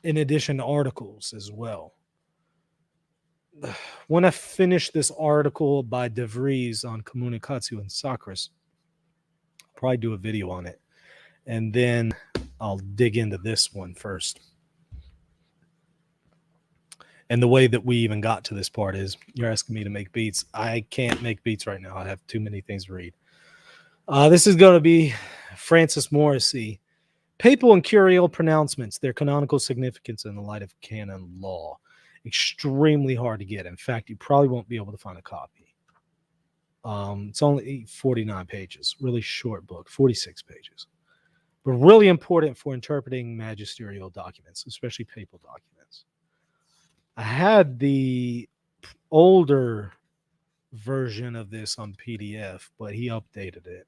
In addition to articles as well. When I finish this article by De Vries on Communicatio and Sacris, I'll probably do a video on it. And then I'll dig into this one first. And the way that we even got to this part is you're asking me to make beats. I can't make beats right now. I have too many things to read. This is going to be Francis Morrissey. Papal and curial pronouncements, their canonical significance in the light of canon law. Extremely hard to get. In fact, you probably won't be able to find a copy. It's only 49 pages. Really short book, 46 pages. But really important for interpreting magisterial documents, especially papal documents. I had the older version of this on PDF, but he updated it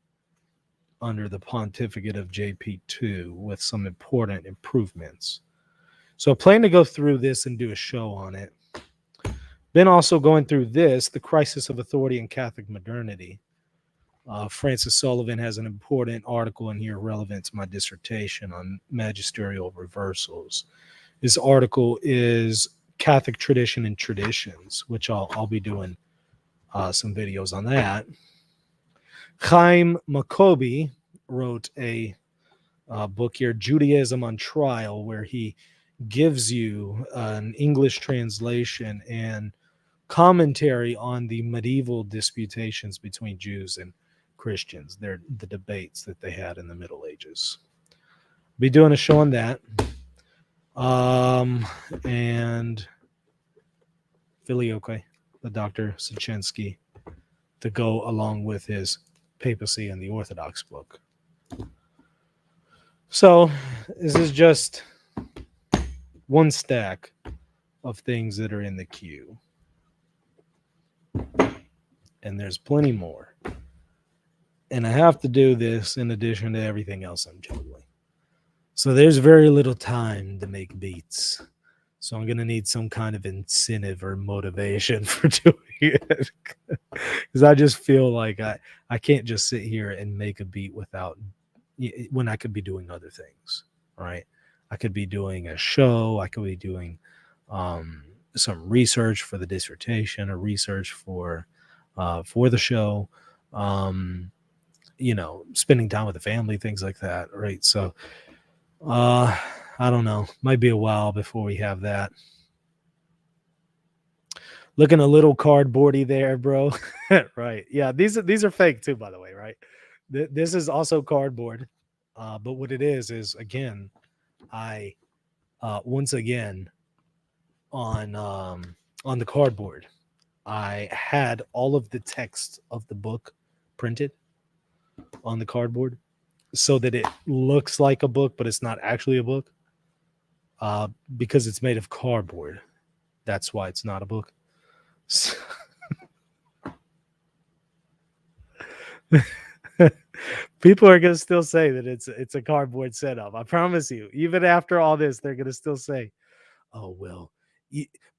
under the pontificate of JP2 with some important improvements. So I plan to go through this and do a show on it. Been also going through this, The Crisis of Authority in Catholic Modernity. Francis Sullivan has an important article in here relevant to my dissertation on magisterial reversals. This article is Catholic Tradition and Traditions, which I'll be doing some videos on that. Chaim Maccoby wrote a book here, Judaism on Trial, where he gives you an English translation and commentary on the medieval disputations between Jews and Christians. They're the debates that they had in the Middle Ages. Be doing a show on that. And Filioque, the Dr. Sachensky, to go along with his Papacy and the Orthodox book. So this is just one stack of things that are in the queue. And there's plenty more. And I have to do this in addition to everything else I'm juggling. So there's very little time to make beats. So I'm going to need some kind of incentive or motivation for doing it. Because I just feel like I can't just sit here and make a beat without, when I could be doing other things, right? I could be doing a show. I could be doing some research for the dissertation or research for the show, spending time with the family, things like that, right? So I don't know. Might be a while before we have that. Looking a little cardboardy there, bro. Right. Yeah, these are fake too, by the way, right? This is also cardboard. But what it is again, I once again on the cardboard, I had all of the text of the book printed on the cardboard so that it looks like a book, but it's not actually a book. Because it's made of cardboard. That's why it's not a book. So people are going to still say that it's a cardboard setup. I promise you. Even after all this, they're going to still say, oh, well,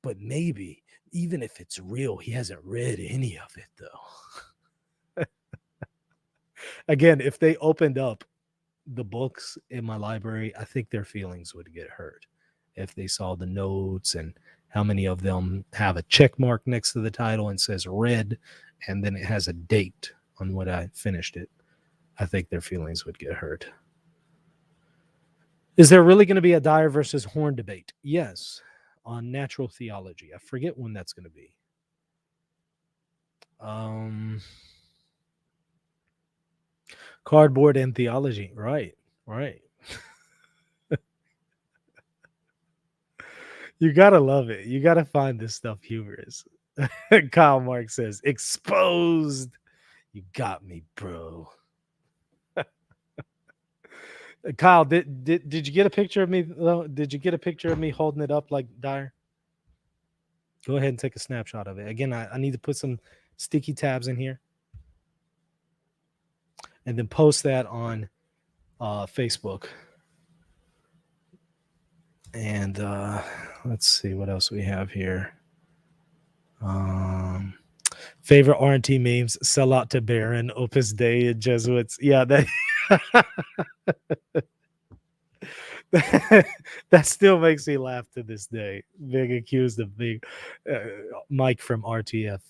but maybe even if it's real, he hasn't read any of it, though. Again, if they opened up the books in my library, I think their feelings would get hurt if they saw the notes and how many of them have a check mark next to the title and says read, and then it has a date on when I finished it. I think their feelings would get hurt. Is there really going to be a Dyer versus Horn debate? Yes, on natural theology. I forget when that's going to be. Cardboard and theology. Right. You gotta love it. You gotta find this stuff humorous. Kyle Mark says, exposed. You got me, bro. Kyle, did you get a picture of me? Did you get a picture of me holding it up like Dyer? Go ahead and take a snapshot of it. Again, I need to put some sticky tabs in here and then post that on Facebook. And let's see what else we have here. Favorite R&T memes: sell out to Baron, Opus Dei, and Jesuits. Yeah, that that still makes me laugh to this day. Being accused of being Mike from RTF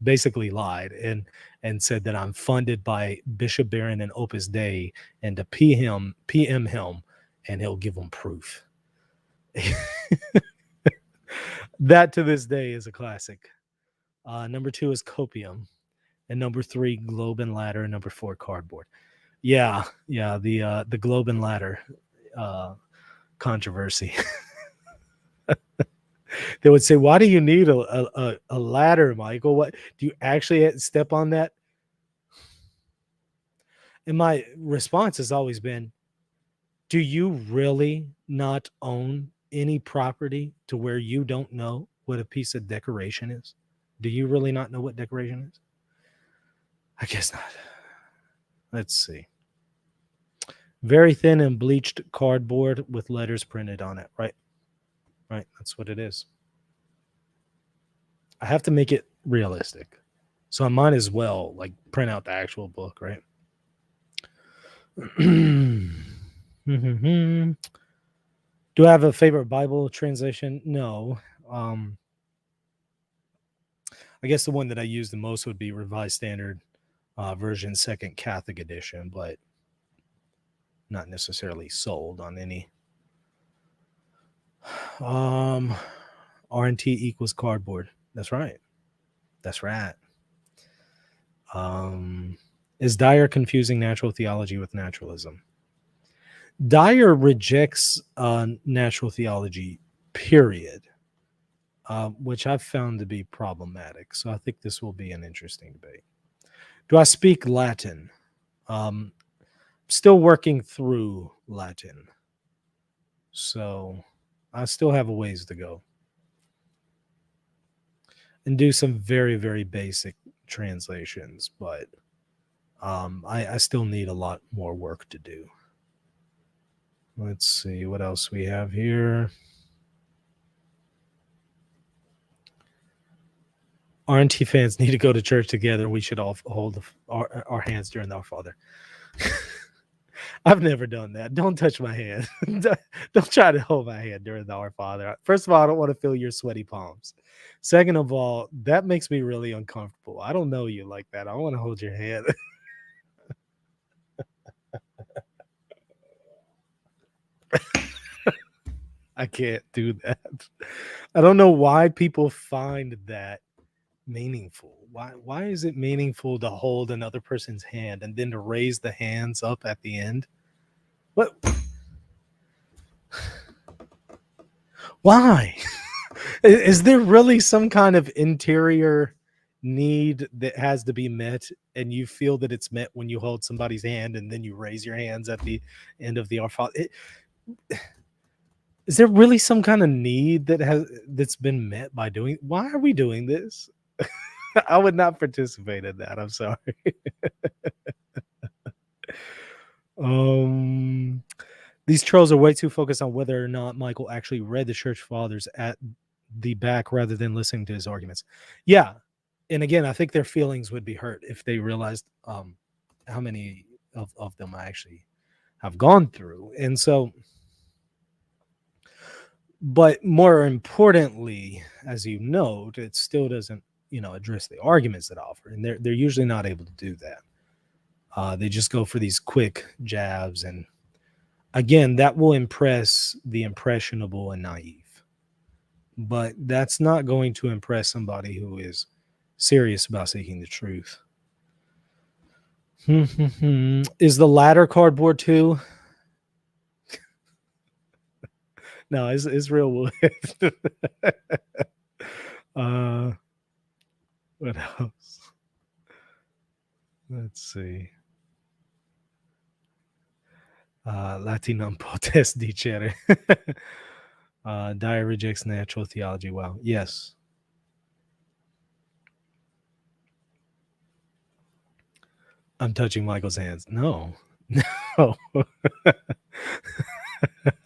basically lied and said that I'm funded by Bishop Barron and Opus Dei and to PM him and he'll give them proof. That to this day is a classic. Number 2 is Copium. and number 3, globe and ladder, and number 4, cardboard. Yeah, the globe and ladder controversy. They would say, "Why do you need a ladder, Michael? What do you actually step on that?" And my response has always been, "Do you really not own any property to where you don't know what a piece of decoration is? Do you really not know what decoration is?" I guess not. Let's see. Very thin and bleached cardboard with letters printed on it. Right. Right. That's what it is. I have to make it realistic. So I might as well like print out the actual book, right? Do I have a favorite Bible translation? No. I guess the one that I use the most would be Revised Standard Version, Second Catholic Edition, but not necessarily sold on any. R&T equals cardboard. That's right. That's right. Is Dyer confusing natural theology with naturalism? Dyer rejects natural theology, period, which I've found to be problematic. So I think this will be an interesting debate. Do I speak Latin? Still working through Latin. So I still have a ways to go. And do some very, very basic translations, but I still need a lot more work to do. Let's see what else we have here. RNT fans need to go to church together. We should all hold our hands during Our Father. I've never done that. Don't touch my hand. Don't try to hold my hand during the Our Father. First of all, I don't want to feel your sweaty palms. Second of all, that makes me really uncomfortable. I don't know you like that. I want to hold your hand. I can't do that. I don't know why people find that meaningful. Why is it meaningful to hold another person's hand and then to raise the hands up at the end? What? Why? Is there really some kind of interior need that has to be met, and you feel that it's met when you hold somebody's hand and then you raise your hands at the end of the Our Father? Is there really some kind of need that's been met by doing? Why are we doing this? I would not participate in that. I'm sorry. These trolls are way too focused on whether or not Michael actually read the church fathers at the back rather than listening to his arguments. Yeah. And again, I think their feelings would be hurt if they realized how many of them I actually have gone through. And so, but more importantly, as you note, it still doesn't, address the arguments that I offer. And they're usually not able to do that. They just go for these quick jabs. And again, that will impress the impressionable and naive. But that's not going to impress somebody who is serious about seeking the truth. Is the ladder cardboard too? No, it's real wood. What else? Let's see. Latinum potest dicere. Dyer rejects natural theology. Wow. Yes. I'm touching Michael's hands. No. No.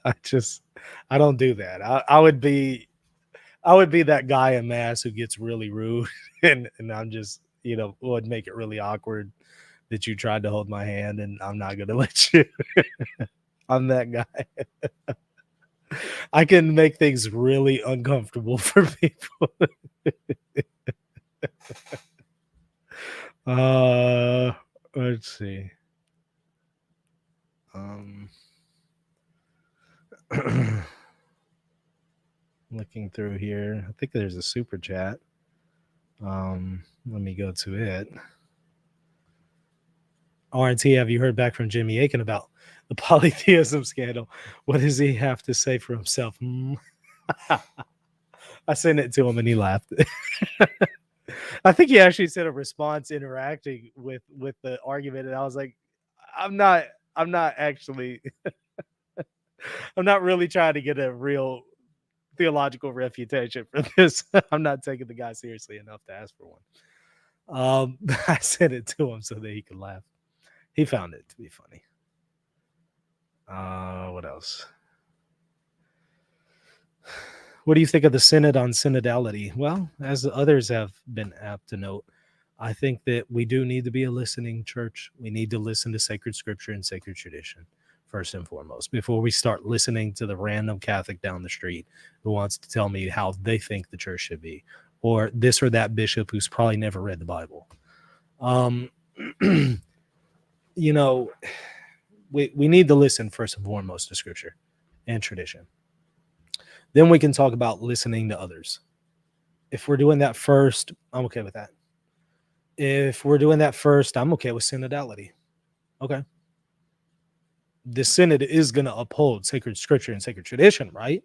I don't do that. I would be that guy in mass who gets really rude and I'm just, would make it really awkward that you tried to hold my hand and I'm not going to let you. I'm that guy. I can make things really uncomfortable for people. Let's see. Looking through here, I think there's a super chat. Let me go to it. RNT, have you heard back from Jimmy Aiken about the polytheism scandal? What does he have to say for himself? I sent it to him and he laughed. I think he actually sent a response interacting with the argument, and I was like, I'm not actually I'm not really trying to get a real theological refutation for this. I'm not taking the guy seriously enough to ask for one. I sent it to him so that he could laugh. He found it to be funny. What else? What do you think of the synod on synodality? Well, as others have been apt to note, I think that we do need to be a listening church. We need to listen to sacred scripture and sacred tradition first and foremost before we start listening to the random Catholic down the street who wants to tell me how they think the church should be, or this or that bishop who's probably never read the Bible. You know, we need to listen first and foremost to scripture and tradition. Then we can talk about listening to others. If we're doing that first, I'm okay with that. If we're doing that first, I'm okay with synodality. Okay. The synod is going to uphold sacred scripture and sacred tradition, right?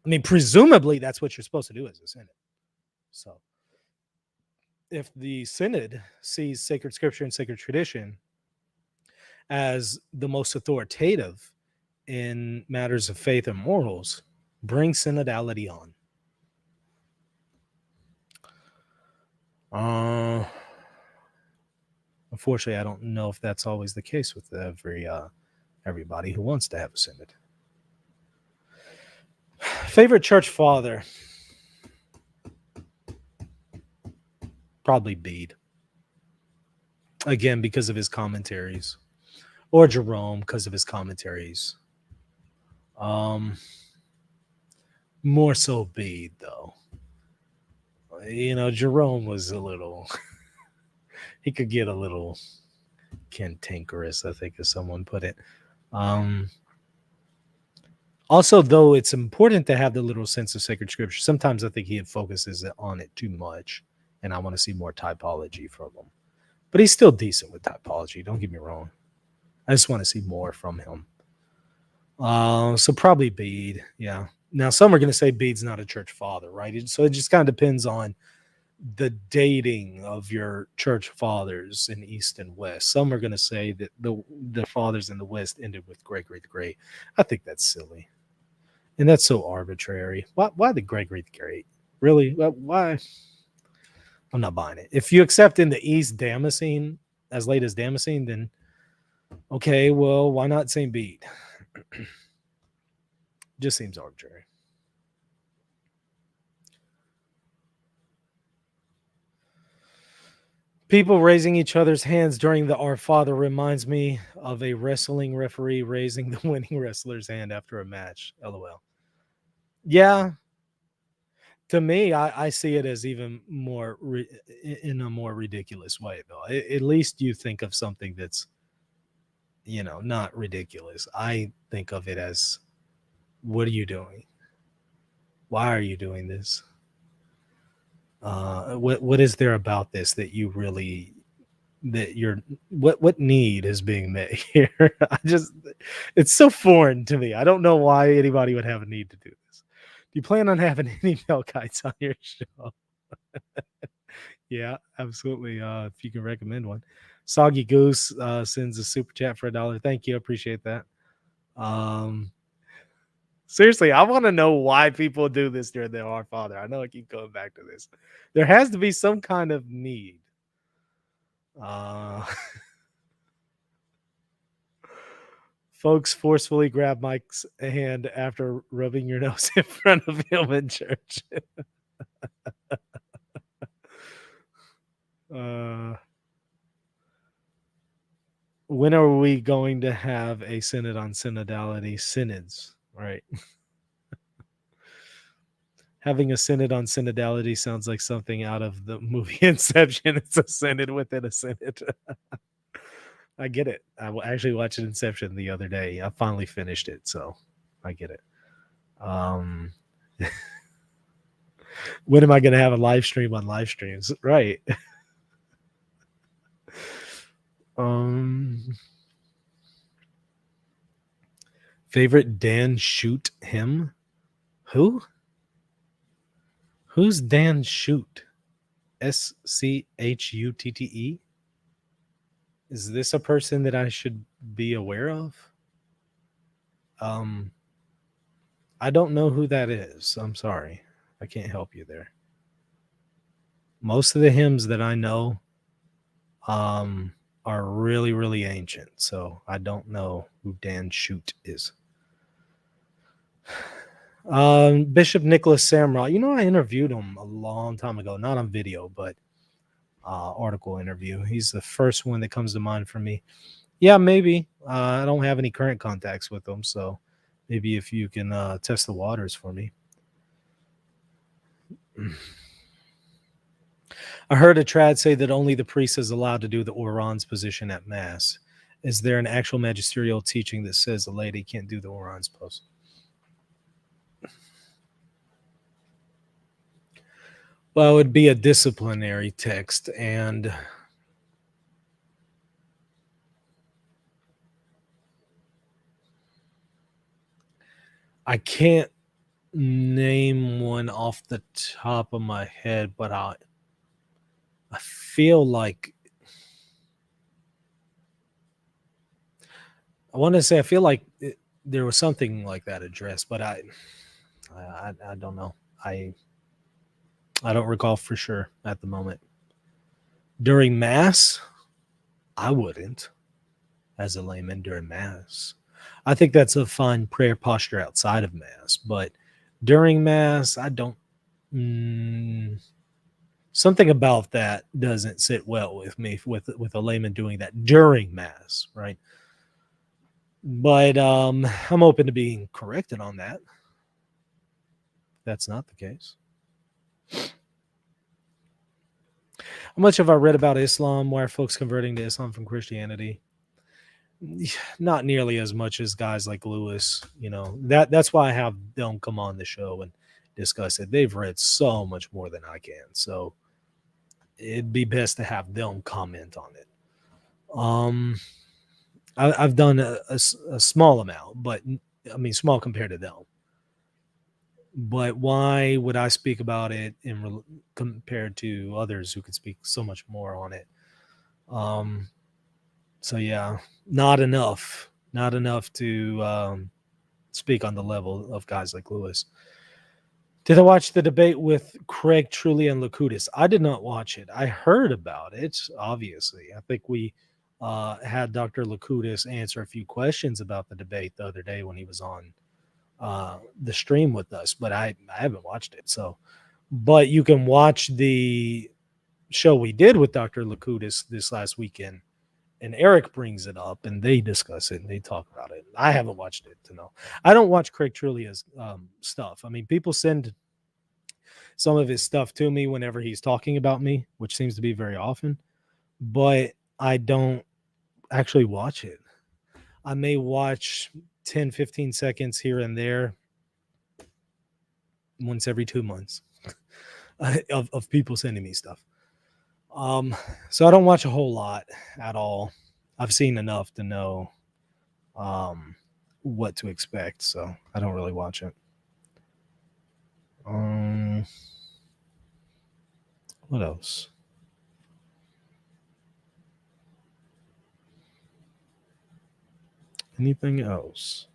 I mean, presumably that's what you're supposed to do as a synod. So if the synod sees sacred scripture and sacred tradition as the most authoritative in matters of faith and morals, bring synodality on. Unfortunately, I don't know if that's always the case with everybody who wants to have a synod. Favorite church father? Probably Bede. Again, because of his commentaries. Or Jerome, because of his commentaries. More so Bede, though. You know, Jerome was a little... he could get a little cantankerous, I think, as someone put it. Also, though, it's important to have the literal sense of sacred scripture. Sometimes I think he focuses on it too much, and I want to see more typology from him. But he's still decent with typology, don't get me wrong. I just want to see more from him. So probably Bede, yeah. Now, some are going to say Bede's not a church father, right? So it just kind of depends on the dating of your church fathers in East and West. Some are going to say that the fathers in the West ended with Gregory the Great. I think that's silly. And that's so arbitrary. Why the Gregory the Great? Really? Why? I'm not buying it. If you accept in the East Damascene, as late as Damascene, then okay, well, why not St. Bede? Just seems arbitrary. People raising each other's hands during the Our Father reminds me of a wrestling referee raising the winning wrestler's hand after a match. LOL. Yeah. To me, I see it as even more in a more ridiculous way, though. At least you think of something that's, not ridiculous. I think of it as, what are you doing? Why are you doing this? What is there about this that you really, that you're, what need is being met here? It's so foreign to me. I don't know why anybody would have a need to do this. Do you plan on having any Melkites on your show? Yeah, absolutely. If you can recommend one. Soggy Goose sends a super chat for $1. Thank you. I appreciate that. Seriously, I want to know why people do this during the Our Father. I know I keep going back to this. There has to be some kind of need. Folks forcefully grab Mike's hand after rubbing your nose in front of him in church. When are we going to have a synod on synodality? Synods, right? Having a synod on synodality sounds like something out of the movie Inception. It's a synod within a synod. I get it. I actually watched Inception the other day. I finally finished it, so I get it. When am I going to have a live stream on live streams? Right. Favorite Dan Shoot hymn? Who? Who's Dan Shoot? Schutte? Is this a person that I should be aware of? I don't know who that is. I'm sorry. I can't help you there. Most of the hymns that I know are really, really ancient. So I don't know who Dan Shoot is. Bishop Nicholas Samra. You know, I interviewed him a long time ago, not on video, but article interview. He's the first one that comes to mind for me. Yeah, maybe. I don't have any current contacts with him, so maybe if you can test the waters for me. I heard a trad say that only the priest is allowed to do the Orans position at Mass. Is there an actual magisterial teaching that says the laity can't do the Orans post? Well, it would be a disciplinary text, and I can't name one off the top of my head, but I feel like there was something like that addressed, but I don't know. I don't recall for sure at the moment. During Mass, I wouldn't, as a layman during Mass. I think that's a fine prayer posture outside of Mass, but during Mass, I don't. Something about that doesn't sit well with me with a layman doing that during Mass, right? But I'm open to being corrected on that. That's not the case. How much have I read about Islam? Why are folks converting to Islam from Christianity? Not nearly as much as guys like Lewis. You know, that's why I have them come on the show and discuss it. They've read so much more than I can, so it'd be best to have them comment on it. I've done a small amount, but I mean small compared to them. But why would I speak about it compared to others who could speak so much more on it? So yeah, not enough to speak on the level of guys like Lewis. Did I watch the debate with Craig Trulli and Locutus? I did not watch it. I heard about it, obviously. I think we had Dr. Locutus answer a few questions about the debate the other day when he was on the stream with us, but I haven't watched it. So, but you can watch the show we did with Dr. Locutus this last weekend, and Eric brings it up and they discuss it and they talk about it. I haven't watched it to know. I don't watch Craig Trullia's stuff. I mean, people send some of his stuff to me whenever he's talking about me, which seems to be very often, but I don't actually watch it. I may watch 10, 15 seconds here and there once every 2 months of people sending me stuff. So I don't watch a whole lot at all. I've seen enough to know what to expect, so I don't really watch it. What else? Anything else?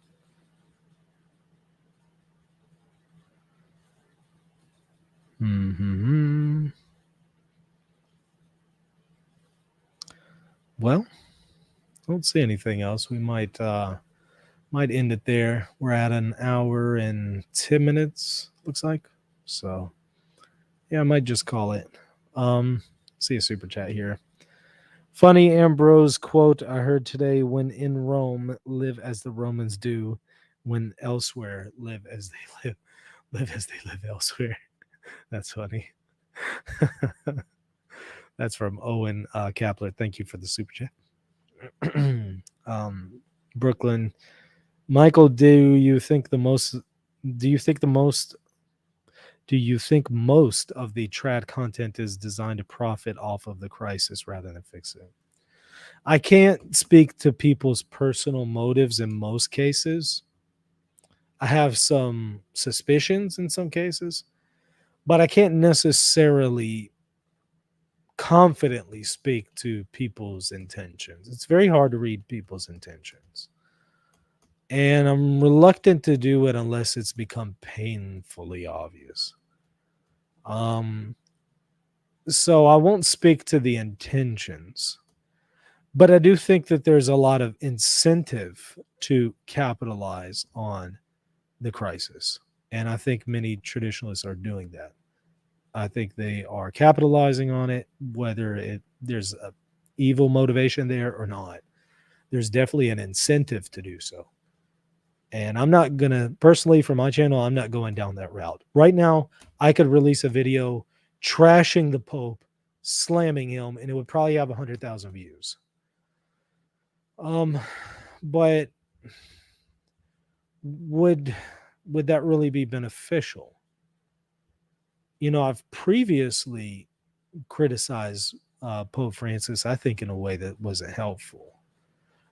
Well, I don't see anything else. We might end it there. We're at an hour and 10 minutes, looks like. So yeah, I might just call it. See a super chat here. Funny Ambrose quote I heard today: when in Rome, live as the Romans do. When elsewhere, live as they live. Live as they live elsewhere. That's funny. That's from Owen Chaplet. Thank you for the super chat. Brooklyn. Michael, do you think most of the trad content is designed to profit off of the crisis rather than fix it? I can't speak to people's personal motives in most cases. I have some suspicions in some cases, but I can't necessarily confidently speak to people's intentions. It's very hard to read people's intentions. And I'm reluctant to do it unless it's become painfully obvious. Um, so I won't speak to the intentions, but I do think that there's a lot of incentive to capitalize on the crisis. And I think many traditionalists are doing that. I think they are capitalizing on it, whether there's a evil motivation there or not. There's definitely an incentive to do so. And I'm not going to, personally, for my channel, I'm not going down that route. Right now, I could release a video trashing the Pope, slamming him, and it would probably have 100,000 views. But would that really be beneficial? You know, I've previously criticized Pope Francis, I think, in a way that wasn't helpful.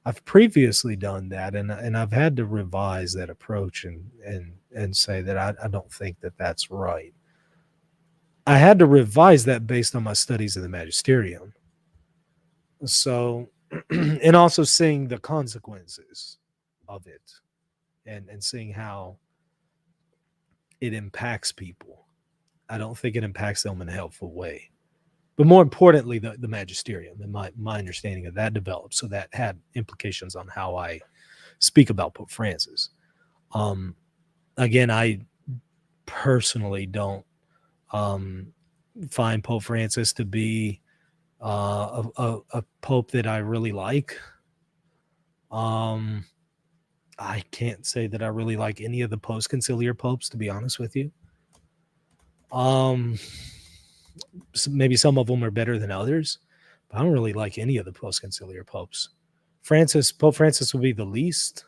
I've previously done that, and I've had to revise that approach and say that I don't think that that's right. I had to revise that based on my studies of the magisterium. So, and also seeing the consequences of it, and seeing how it impacts people. I don't think it impacts them in a helpful way. But more importantly, the magisterium, and my understanding of that developed. So that had implications on how I speak about Pope Francis. Again, I personally don't find Pope Francis to be a pope that I really like. I can't say that I really like any of the post-conciliar popes, to be honest with you. Maybe some of them are better than others, but I don't really like any of the post-conciliar popes. Pope Francis would be the least.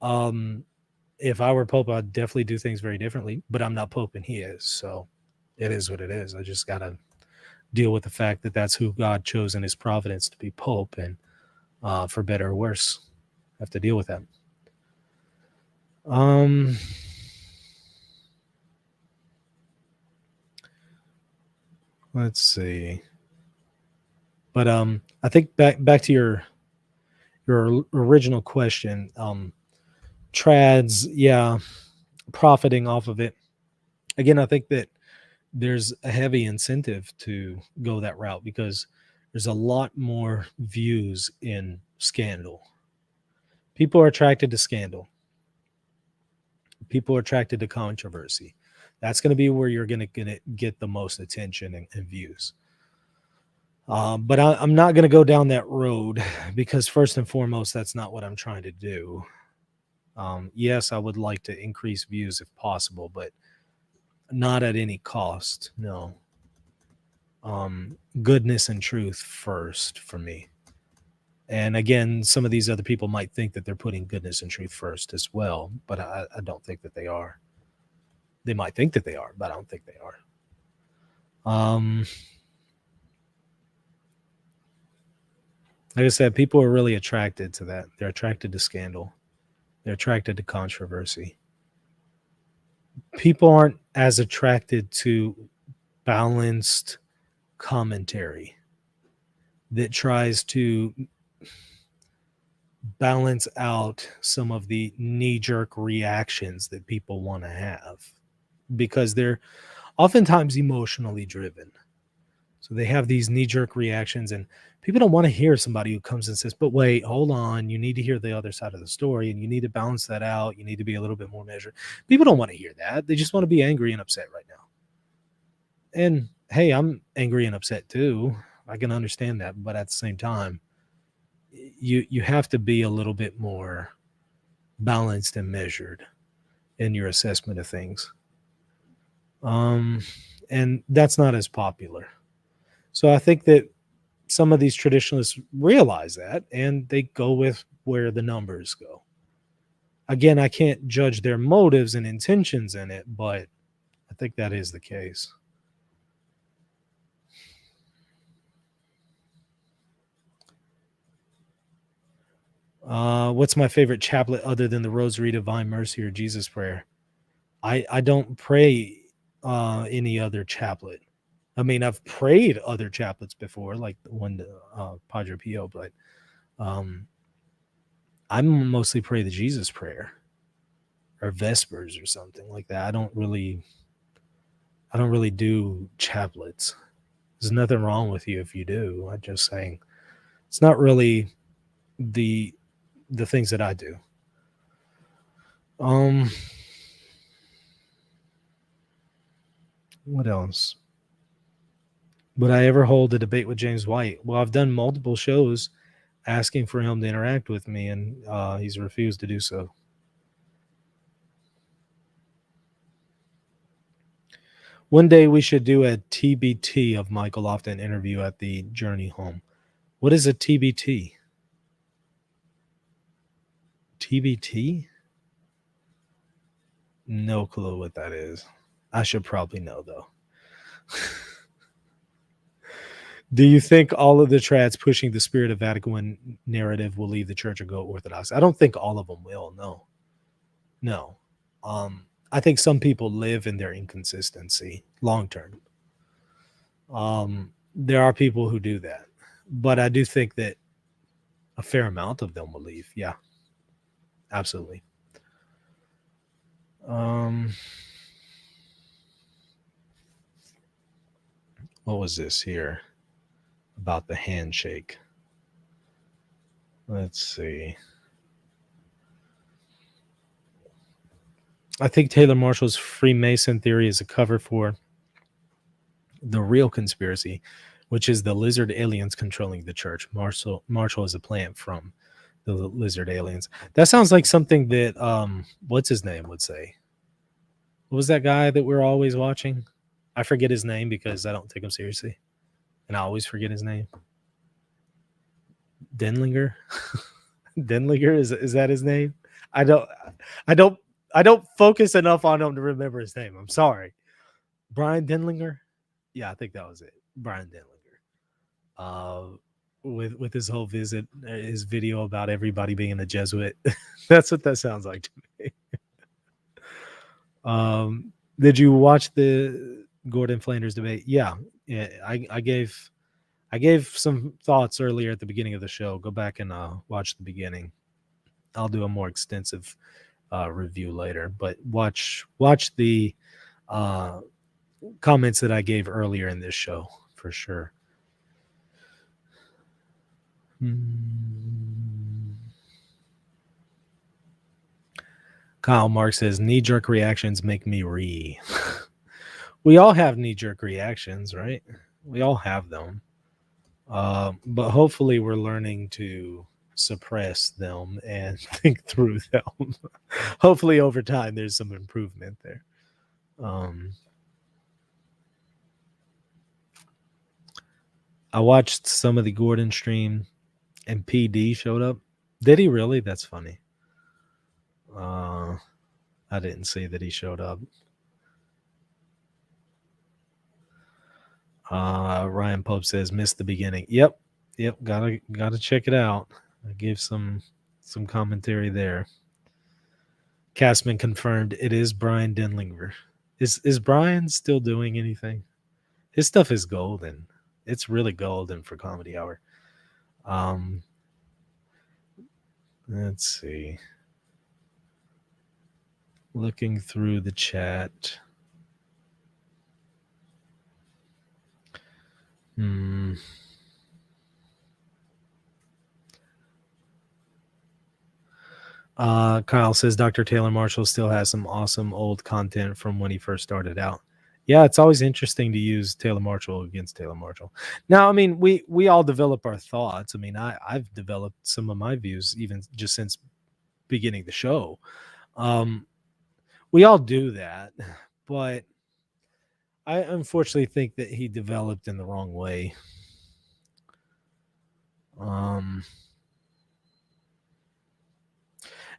If I were Pope, I'd definitely do things very differently, but I'm not Pope and he is, so it is what it is. I just got to deal with the fact that that's who God chose in his providence to be Pope, and for better or worse, I have to deal with that. Let's see. But I think back to your original question, trads, yeah, profiting off of it. Again, I think that there's a heavy incentive to go that route because there's a lot more views in scandal. People are attracted to scandal. People are attracted to controversy. That's going to be where you're going to get the most attention and views. But I'm not going to go down that road because first and foremost, that's not what I'm trying to do. Yes, I would like to increase views if possible, but not at any cost. No. Goodness and truth first for me. And again, some of these other people might think that they're putting goodness and truth first as well, but I don't think that they are. They might think that they are, but I don't think they are. Like I said, people are really attracted to that. They're attracted to scandal. They're attracted to controversy. People aren't as attracted to balanced commentary that tries to balance out some of the knee-jerk reactions that people want to have because they're oftentimes emotionally driven. So they have these knee-jerk reactions, and people don't want to hear somebody who comes and says, but wait, hold on, you need to hear the other side of the story, and you need to balance that out. You need to be a little bit more measured. People don't want to hear that. They just want to be angry and upset right now. And hey, I'm angry and upset too. I can understand that, but at the same time, you have to be a little bit more balanced and measured in your assessment of things. And that's not as popular. So I think that some of these traditionalists realize that, and they go with where the numbers go. Again, I can't judge their motives and intentions in it, but I think that is the case. What's my favorite chaplet other than the Rosary, Divine Mercy, or Jesus Prayer? I don't pray any other chaplet. I mean, I've prayed other chaplets before, like the one to Padre Pio, but I mostly pray the Jesus Prayer or Vespers or something like that. I don't really do chaplets. There's nothing wrong with you if you do. I'm just saying it's not really the things that I do. What else? Would I ever hold a debate with James White? Well, I've done multiple shows asking for him to interact with me, and he's refused to do so. One day we should do a TBT of Michael Lofton interview at the journey home. What is a TBT? TBT? No clue what that is. I should probably know, though. Do you think all of the trads pushing the Spirit of Vatican I narrative will leave the church or go Orthodox? I don't think all of them will. No. I think some people live in their inconsistency long term. There are people who do that, but I do think that a fair amount of them will leave. Yeah, absolutely. What was this here about the handshake? Let's see. I think Taylor Marshall's Freemason theory is a cover for the real conspiracy, which is the lizard aliens controlling the church. Marshall is a plant from the lizard aliens. That sounds like something that what's his name would say. What was that guy that we're always watching? I forget his name because I don't take him seriously, and I always forget his name. Denlinger. Denlinger, is that his name? I don't focus enough on him to remember his name. I'm sorry. Brian Denlinger. Yeah, I think that was it. Brian Denlinger. With his whole his video about everybody being a Jesuit. That's what that sounds like to me. Did you watch the Gordon Flanders debate? Yeah. I gave some thoughts earlier at the beginning of the show. Go back and watch the beginning. I'll do a more extensive review later, but watch the comments that I gave earlier in this show for sure. Kyle Mark says knee-jerk reactions make me we all have knee-jerk reactions, right? We all have them. But hopefully we're learning to suppress them and think through them. Hopefully over time there's some improvement there. I watched some of the Gordon stream and PD showed up. Did he really? That's funny. I didn't see that he showed up. Ryan Pope says missed the beginning. Yep, gotta check it out. I gave some commentary there. Castman confirmed it is Brian Denlinger. Is Brian still doing anything? His stuff is golden. It's really golden for Comedy Hour. Let's see. Looking through the chat. Kyle says Dr. Taylor Marshall still has some awesome old content from when he first started out. Yeah, it's always interesting to use Taylor Marshall against Taylor Marshall. Now, I mean, we all develop our thoughts. I mean, I've developed some of my views even just since beginning the show. We all do that, but I unfortunately think that he developed in the wrong way.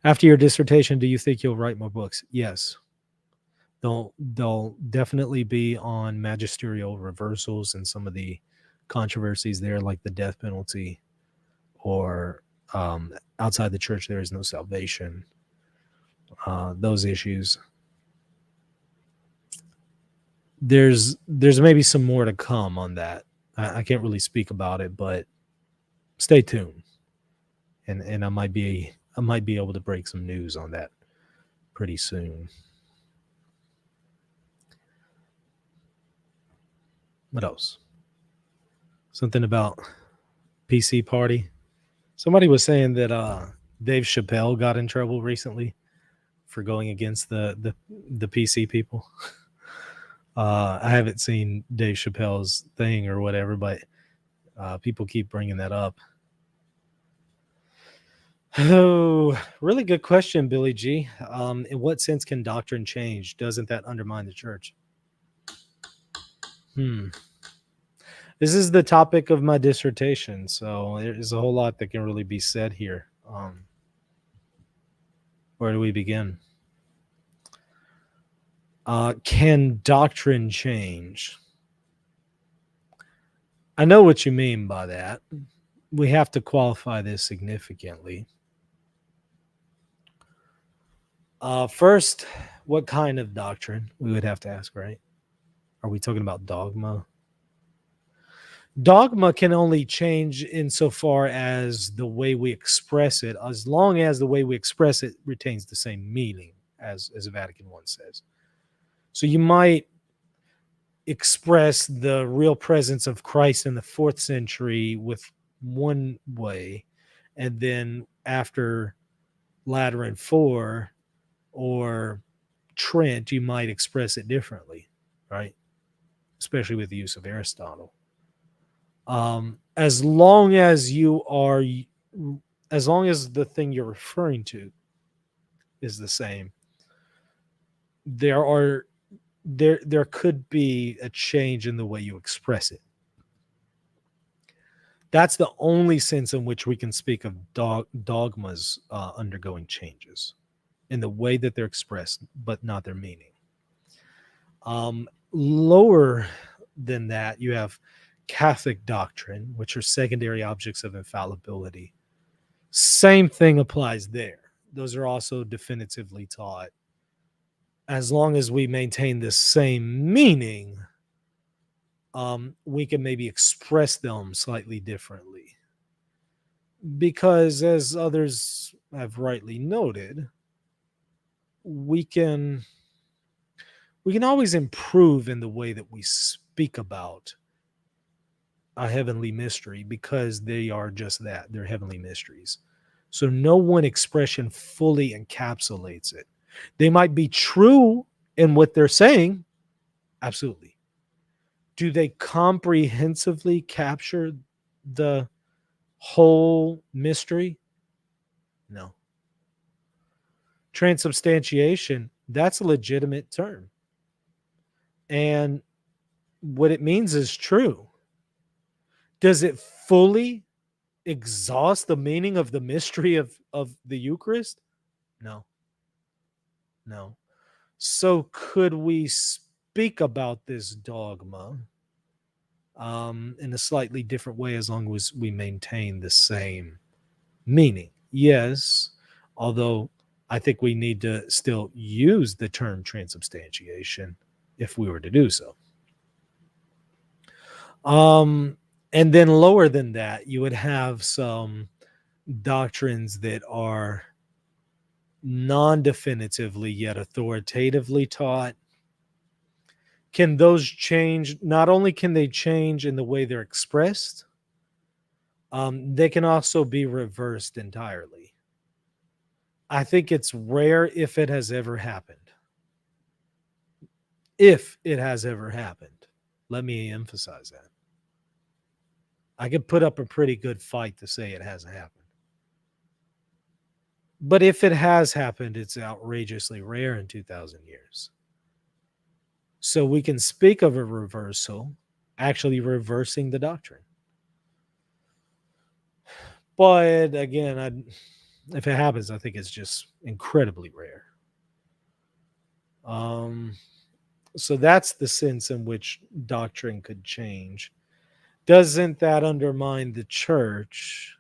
After your dissertation, do you think you'll write more books? Yes. They'll definitely be on magisterial reversals and some of the controversies there, like the death penalty or Outside the church, there is no salvation. Those issues. There's maybe some more to come on that. I can't really speak about it, but stay tuned, and I might be able to break some news on that pretty soon. What else? Something about PC party. Somebody was saying that Dave Chappelle got in trouble recently for going against the PC people. I haven't seen Dave Chappelle's thing or whatever, but people keep bringing that up. Oh, really good question, Billy G. In what sense can doctrine change? Doesn't that undermine the church? This is the topic of my dissertation, so there's a whole lot that can really be said here. Where do we begin? Can doctrine change? I know what you mean by that. We have to qualify this significantly. First, what kind of doctrine? We would have to ask, right? Are we talking about dogma? Dogma can only change insofar as the way we express it, as long as the way we express it retains the same meaning, as Vatican I says. So you might express the real presence of Christ in the 4th century with one way, and then after Lateran IV or Trent, you might express it differently, right? Especially with the use of Aristotle. As long as the thing you're referring to is the same, there could be a change in the way you express it. That's the only sense in which we can speak of dogmas undergoing changes in the way that they're expressed, but not their meaning. Lower than that, you have Catholic doctrine, which are secondary objects of infallibility. Same thing applies there. Those are also definitively taught. As long as we maintain the same meaning, we can maybe express them slightly differently. Because as others have rightly noted, we can always improve in the way that we speak about a heavenly mystery, because they are just that. They're heavenly mysteries. So no one expression fully encapsulates it. They might be true in what they're saying. Absolutely. Do they comprehensively capture the whole mystery? No. Transubstantiation, that's a legitimate term. And what it means is true. Does it fully exhaust the meaning of the mystery of the Eucharist? No. So could we speak about this dogma in a slightly different way as long as we maintain the same meaning? Yes, although I think we need to still use the term transubstantiation if we were to do so. And then lower than that, you would have some doctrines that are non-definitively yet authoritatively taught. Can those change? Not only can they change in the way they're expressed, they can also be reversed entirely. I think it's rare if it has ever happened. If it has ever happened. Let me emphasize that. I could put up a pretty good fight to say it hasn't happened. But if it has happened, it's outrageously rare in 2,000 years. So we can speak of a reversal, actually reversing the doctrine. But again, if it happens, I think it's just incredibly rare. So that's the sense in which doctrine could change. Doesn't that undermine the church?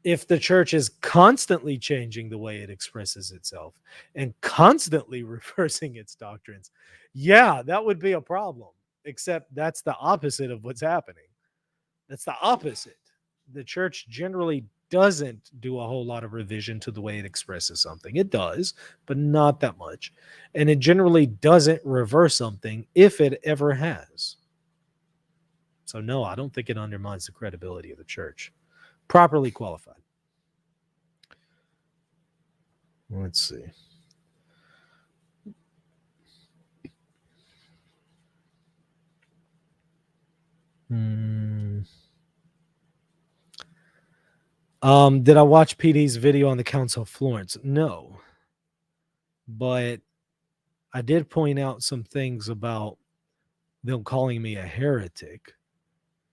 If the church is constantly changing the way it expresses itself and constantly reversing its doctrines, yeah, that would be a problem. Except that's the opposite of what's happening. That's the opposite. The church generally doesn't do a whole lot of revision to the way it expresses something. It does, but not that much. And it generally doesn't reverse something if it ever has. So, no, I don't think it undermines the credibility of the church. Properly qualified. Let's see. Did I watch PD's video on the Council of Florence? No. But I did point out some things about them calling me a heretic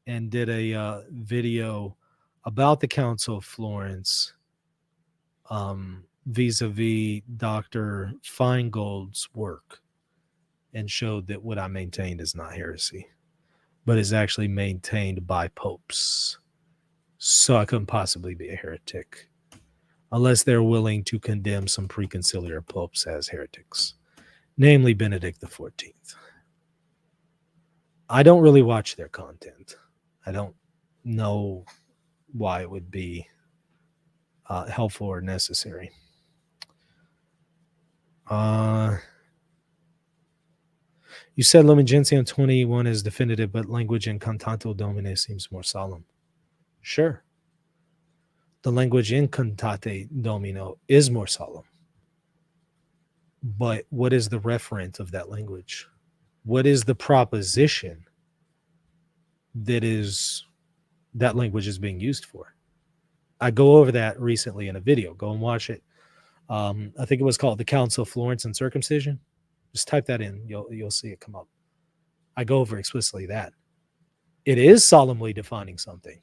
and did a video about the Council of Florence vis-a-vis Dr. Feingold's work and showed that what I maintained is not heresy, but is actually maintained by popes. So I couldn't possibly be a heretic unless they're willing to condemn some preconciliar popes as heretics, namely Benedict XIV. I don't really watch their content. I don't know why it would be helpful or necessary. You said Lumen Gentium 21 is definitive, but language in Cantato Domine seems more solemn. Sure. The language in Cantate Domino is more solemn. But what is the referent of that language? What is the proposition that language is being used for? I go over that recently in a video. Go and watch it. I think it was called The Council of Florence and Circumcision. Just type that in. You'll see it come up. I go over explicitly that. It is solemnly defining something.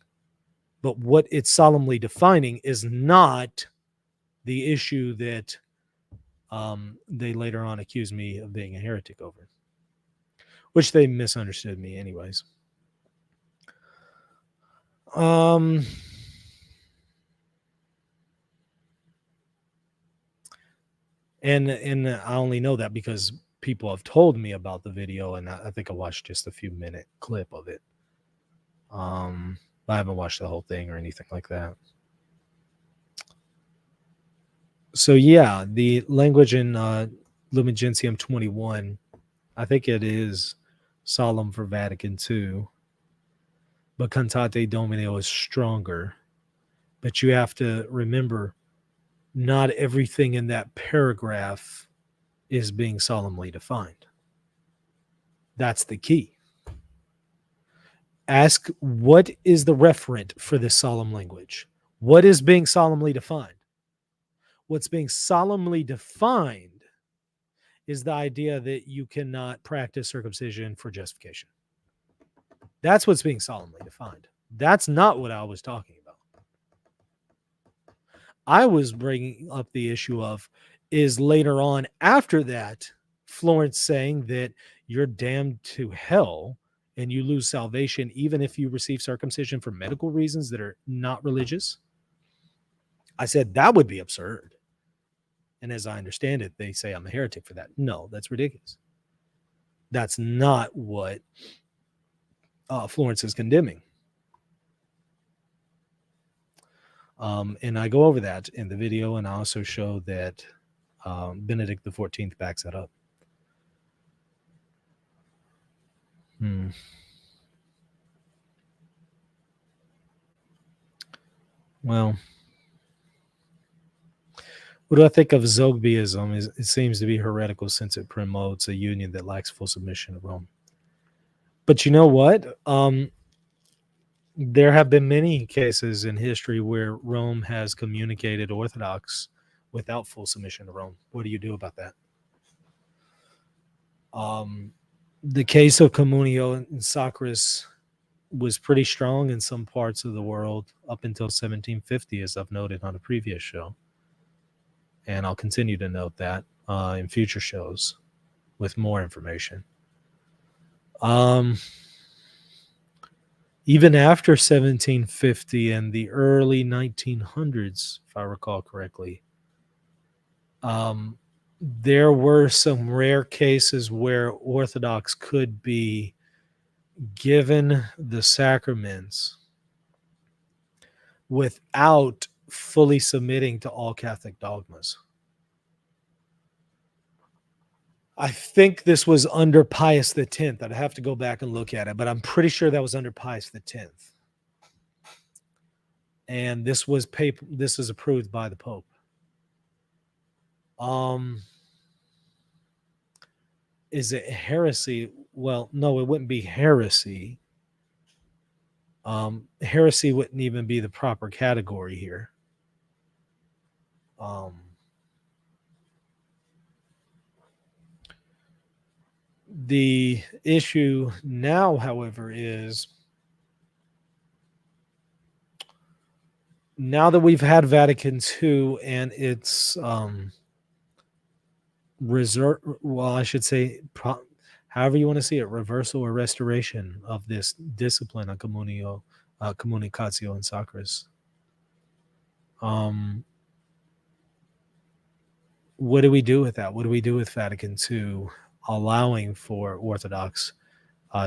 But what it's solemnly defining is not the issue that they later on accused me of being a heretic over, which they misunderstood me anyways. And I only know that because people have told me about the video, and I think I watched just a few minute clip of it. I haven't watched the whole thing or anything like that. So yeah, the language in Lumen Gentium 21, I think it is solemn for Vatican II, but Cantate Domino is stronger. But you have to remember, not everything in that paragraph is being solemnly defined. That's the key. Ask, what is the referent for this solemn language? What is being solemnly defined? What's being solemnly defined is the idea that you cannot practice circumcision for justification. That's what's being solemnly defined. That's not what I was talking about. I was bringing up the issue of, is later on after that, Florence saying that you're damned to hell and you lose salvation even if you receive circumcision for medical reasons that are not religious. I said that would be absurd. And as I understand it, they say I'm a heretic for that. No, that's ridiculous. That's not what Florence is condemning. And I go over that in the video, and I also show that Benedict XIV backs that up. Well, what do I think of Zogbyism? It seems to be heretical since it promotes a union that lacks full submission to Rome. But you know what? There have been many cases in history where Rome has communicated Orthodox without full submission to Rome. What do you do about that? The case of Communio and Sacris was pretty strong in some parts of the world up until 1750, as I've noted on a previous show. And I'll continue to note that in future shows with more information. Even after 1750 and the early 1900s, if I recall correctly, there were some rare cases where Orthodox could be given the sacraments without fully submitting to all Catholic dogmas. I think this was under Pius X. I'd have to go back and look at it, but I'm pretty sure that was under Pius X. And this was approved by the Pope. Is it heresy? Well, no, it wouldn't be heresy. Heresy wouldn't even be the proper category here. The issue now, however, is now that we've had Vatican II and its I should say, however you want to see it, reversal or restoration of this discipline of communicatio in sacris. What do we do with that? What do we do with Vatican II allowing for Orthodox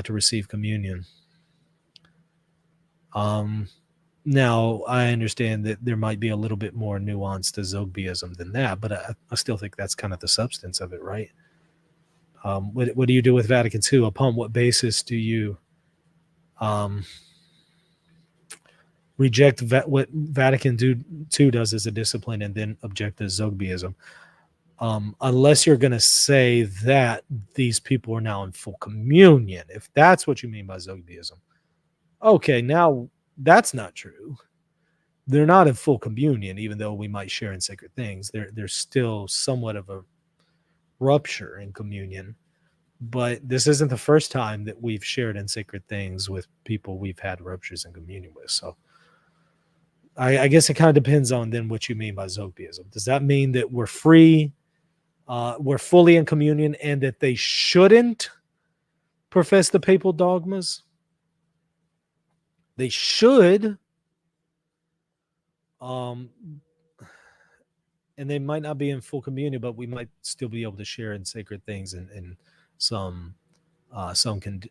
to receive communion? Now, I understand that there might be a little bit more nuance to Zogbyism than that, but I still think that's kind of the substance of it, right? What do you do with Vatican II? Upon what basis do you reject what Vatican II does as a discipline and then object to Zogbyism? Unless you're going to say that these people are now in full communion, if that's what you mean by Zogbyism. Okay, now that's not true. They're not in full communion, even though we might share in sacred things. There's still somewhat of a rupture in communion. But this isn't the first time that we've shared in sacred things with people we've had ruptures in communion with. So I guess it kind of depends on then what you mean by Zogbyism. Does that mean that we're free, we're fully in communion, and that they shouldn't profess the papal dogmas? They should. And they might not be in full communion, but we might still be able to share in sacred things in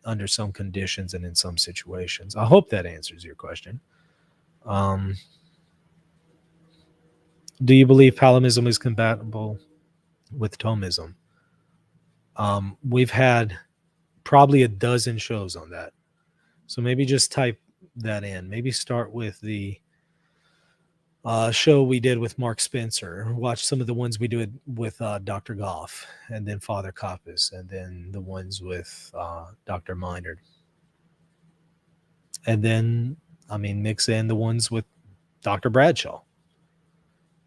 under some conditions and in some situations. I hope that answers your question. Do you believe Palimism is compatible with Thomism? We've had probably a dozen shows on that. So maybe just type that in. Maybe start with the show we did with Mark Spencer. Watch some of the ones we did with Dr. Goff, and then Father Kappas, and then the ones with Dr. Minard. And then, mix in the ones with Dr. Bradshaw.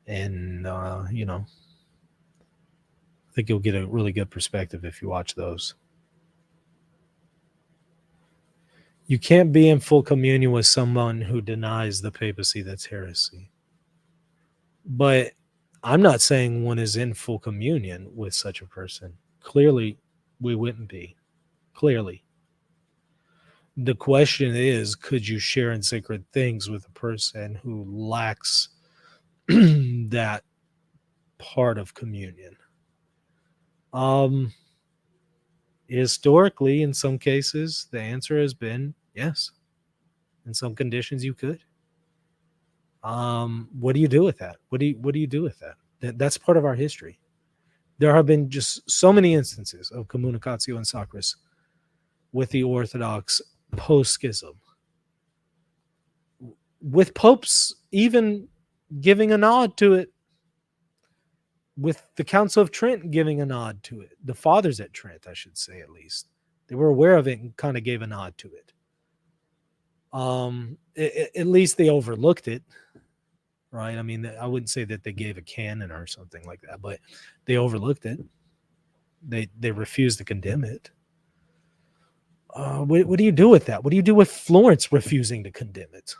And, I think you'll get a really good perspective if you watch those. You can't be in full communion with someone who denies the papacy. That's heresy. But I'm not saying one is in full communion with such a person. Clearly, we wouldn't be. Clearly. The question is, could you share in sacred things with a person who lacks that part of communion? Historically, in some cases, the answer has been yes. In some conditions, you could. What do you do with that? What do you do with that? That's part of our history. There have been just so many instances of communicatio in sacris with the Orthodox post-schism, with popes even giving a nod to it, with the Council of Trent giving a nod to it. The fathers at Trent, I should say, at least. They were aware of it and kind of gave a nod to it. At least they overlooked it, right? I wouldn't say that they gave a canon or something like that, but they overlooked it. They refused to condemn it. What do you do with that? What do you do with Florence refusing to condemn it?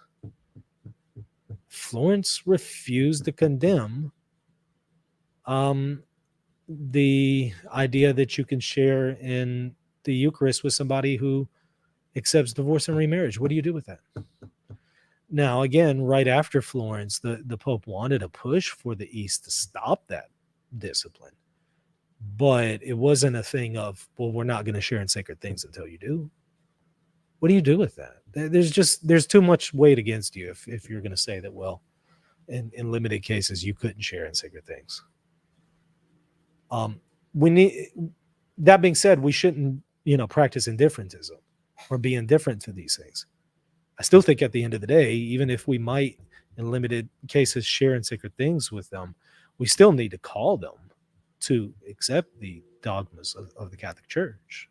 Florence refused to condemn the idea that you can share in the Eucharist with somebody who accepts divorce and remarriage. What do you do with that? Now, again, right after Florence, the Pope wanted a push for the East to stop that discipline. But it wasn't a thing of, well, we're not going to share in sacred things until you do. What do you do with that? There's too much weight against you if you're going to say that, well, in limited cases, you couldn't share in sacred things. That being said, we shouldn't, practice indifferentism or be indifferent to these things. I still think at the end of the day, even if we might, in limited cases, share in sacred things with them, we still need to call them to accept the dogmas of the Catholic Church.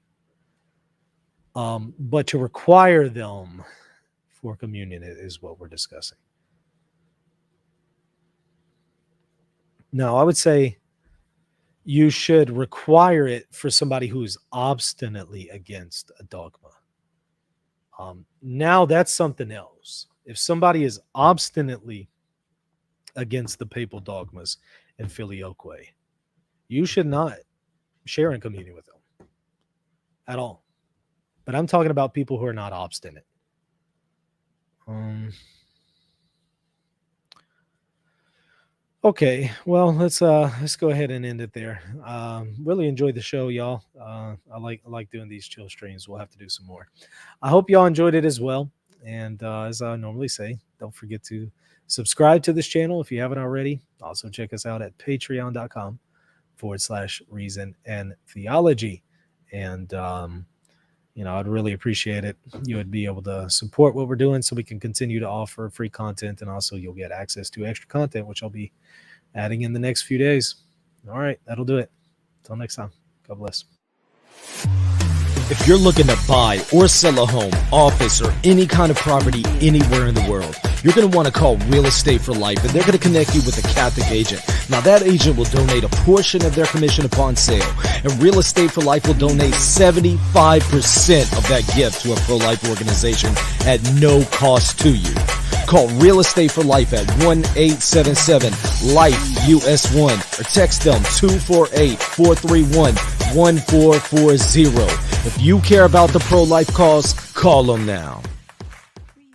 But to require them for communion is what we're discussing. Now, I would say you should require it for somebody who is obstinately against a dogma. Now that's something else. If somebody is obstinately against the papal dogmas and filioque, you should not share in communion with them at all. But I'm talking about people who are not obstinate. Okay, well, let's go ahead and end it there. Really enjoyed the show, y'all. I like doing these chill streams. We'll have to do some more. I hope y'all enjoyed it as well. And as I normally say, don't forget to subscribe to this channel if you haven't already. Also check us out at patreon.com/reason and theology. And I'd really appreciate it. You would be able to support what we're doing so we can continue to offer free content, and also you'll get access to extra content, which I'll be adding in the next few days. All right, that'll do it. Until next time, God bless. If you're looking to buy or sell a home, office, or any kind of property anywhere in the world, you're going to want to call Real Estate for Life, and they're going to connect you with a Catholic agent. Now, that agent will donate a portion of their commission upon sale, and Real Estate for Life will donate 75% of that gift to a pro-life organization at no cost to you. Call Real Estate for Life at 1-877-LIFE-US1 or text them 248-431-1440. If you care about the pro-life cause, call them now.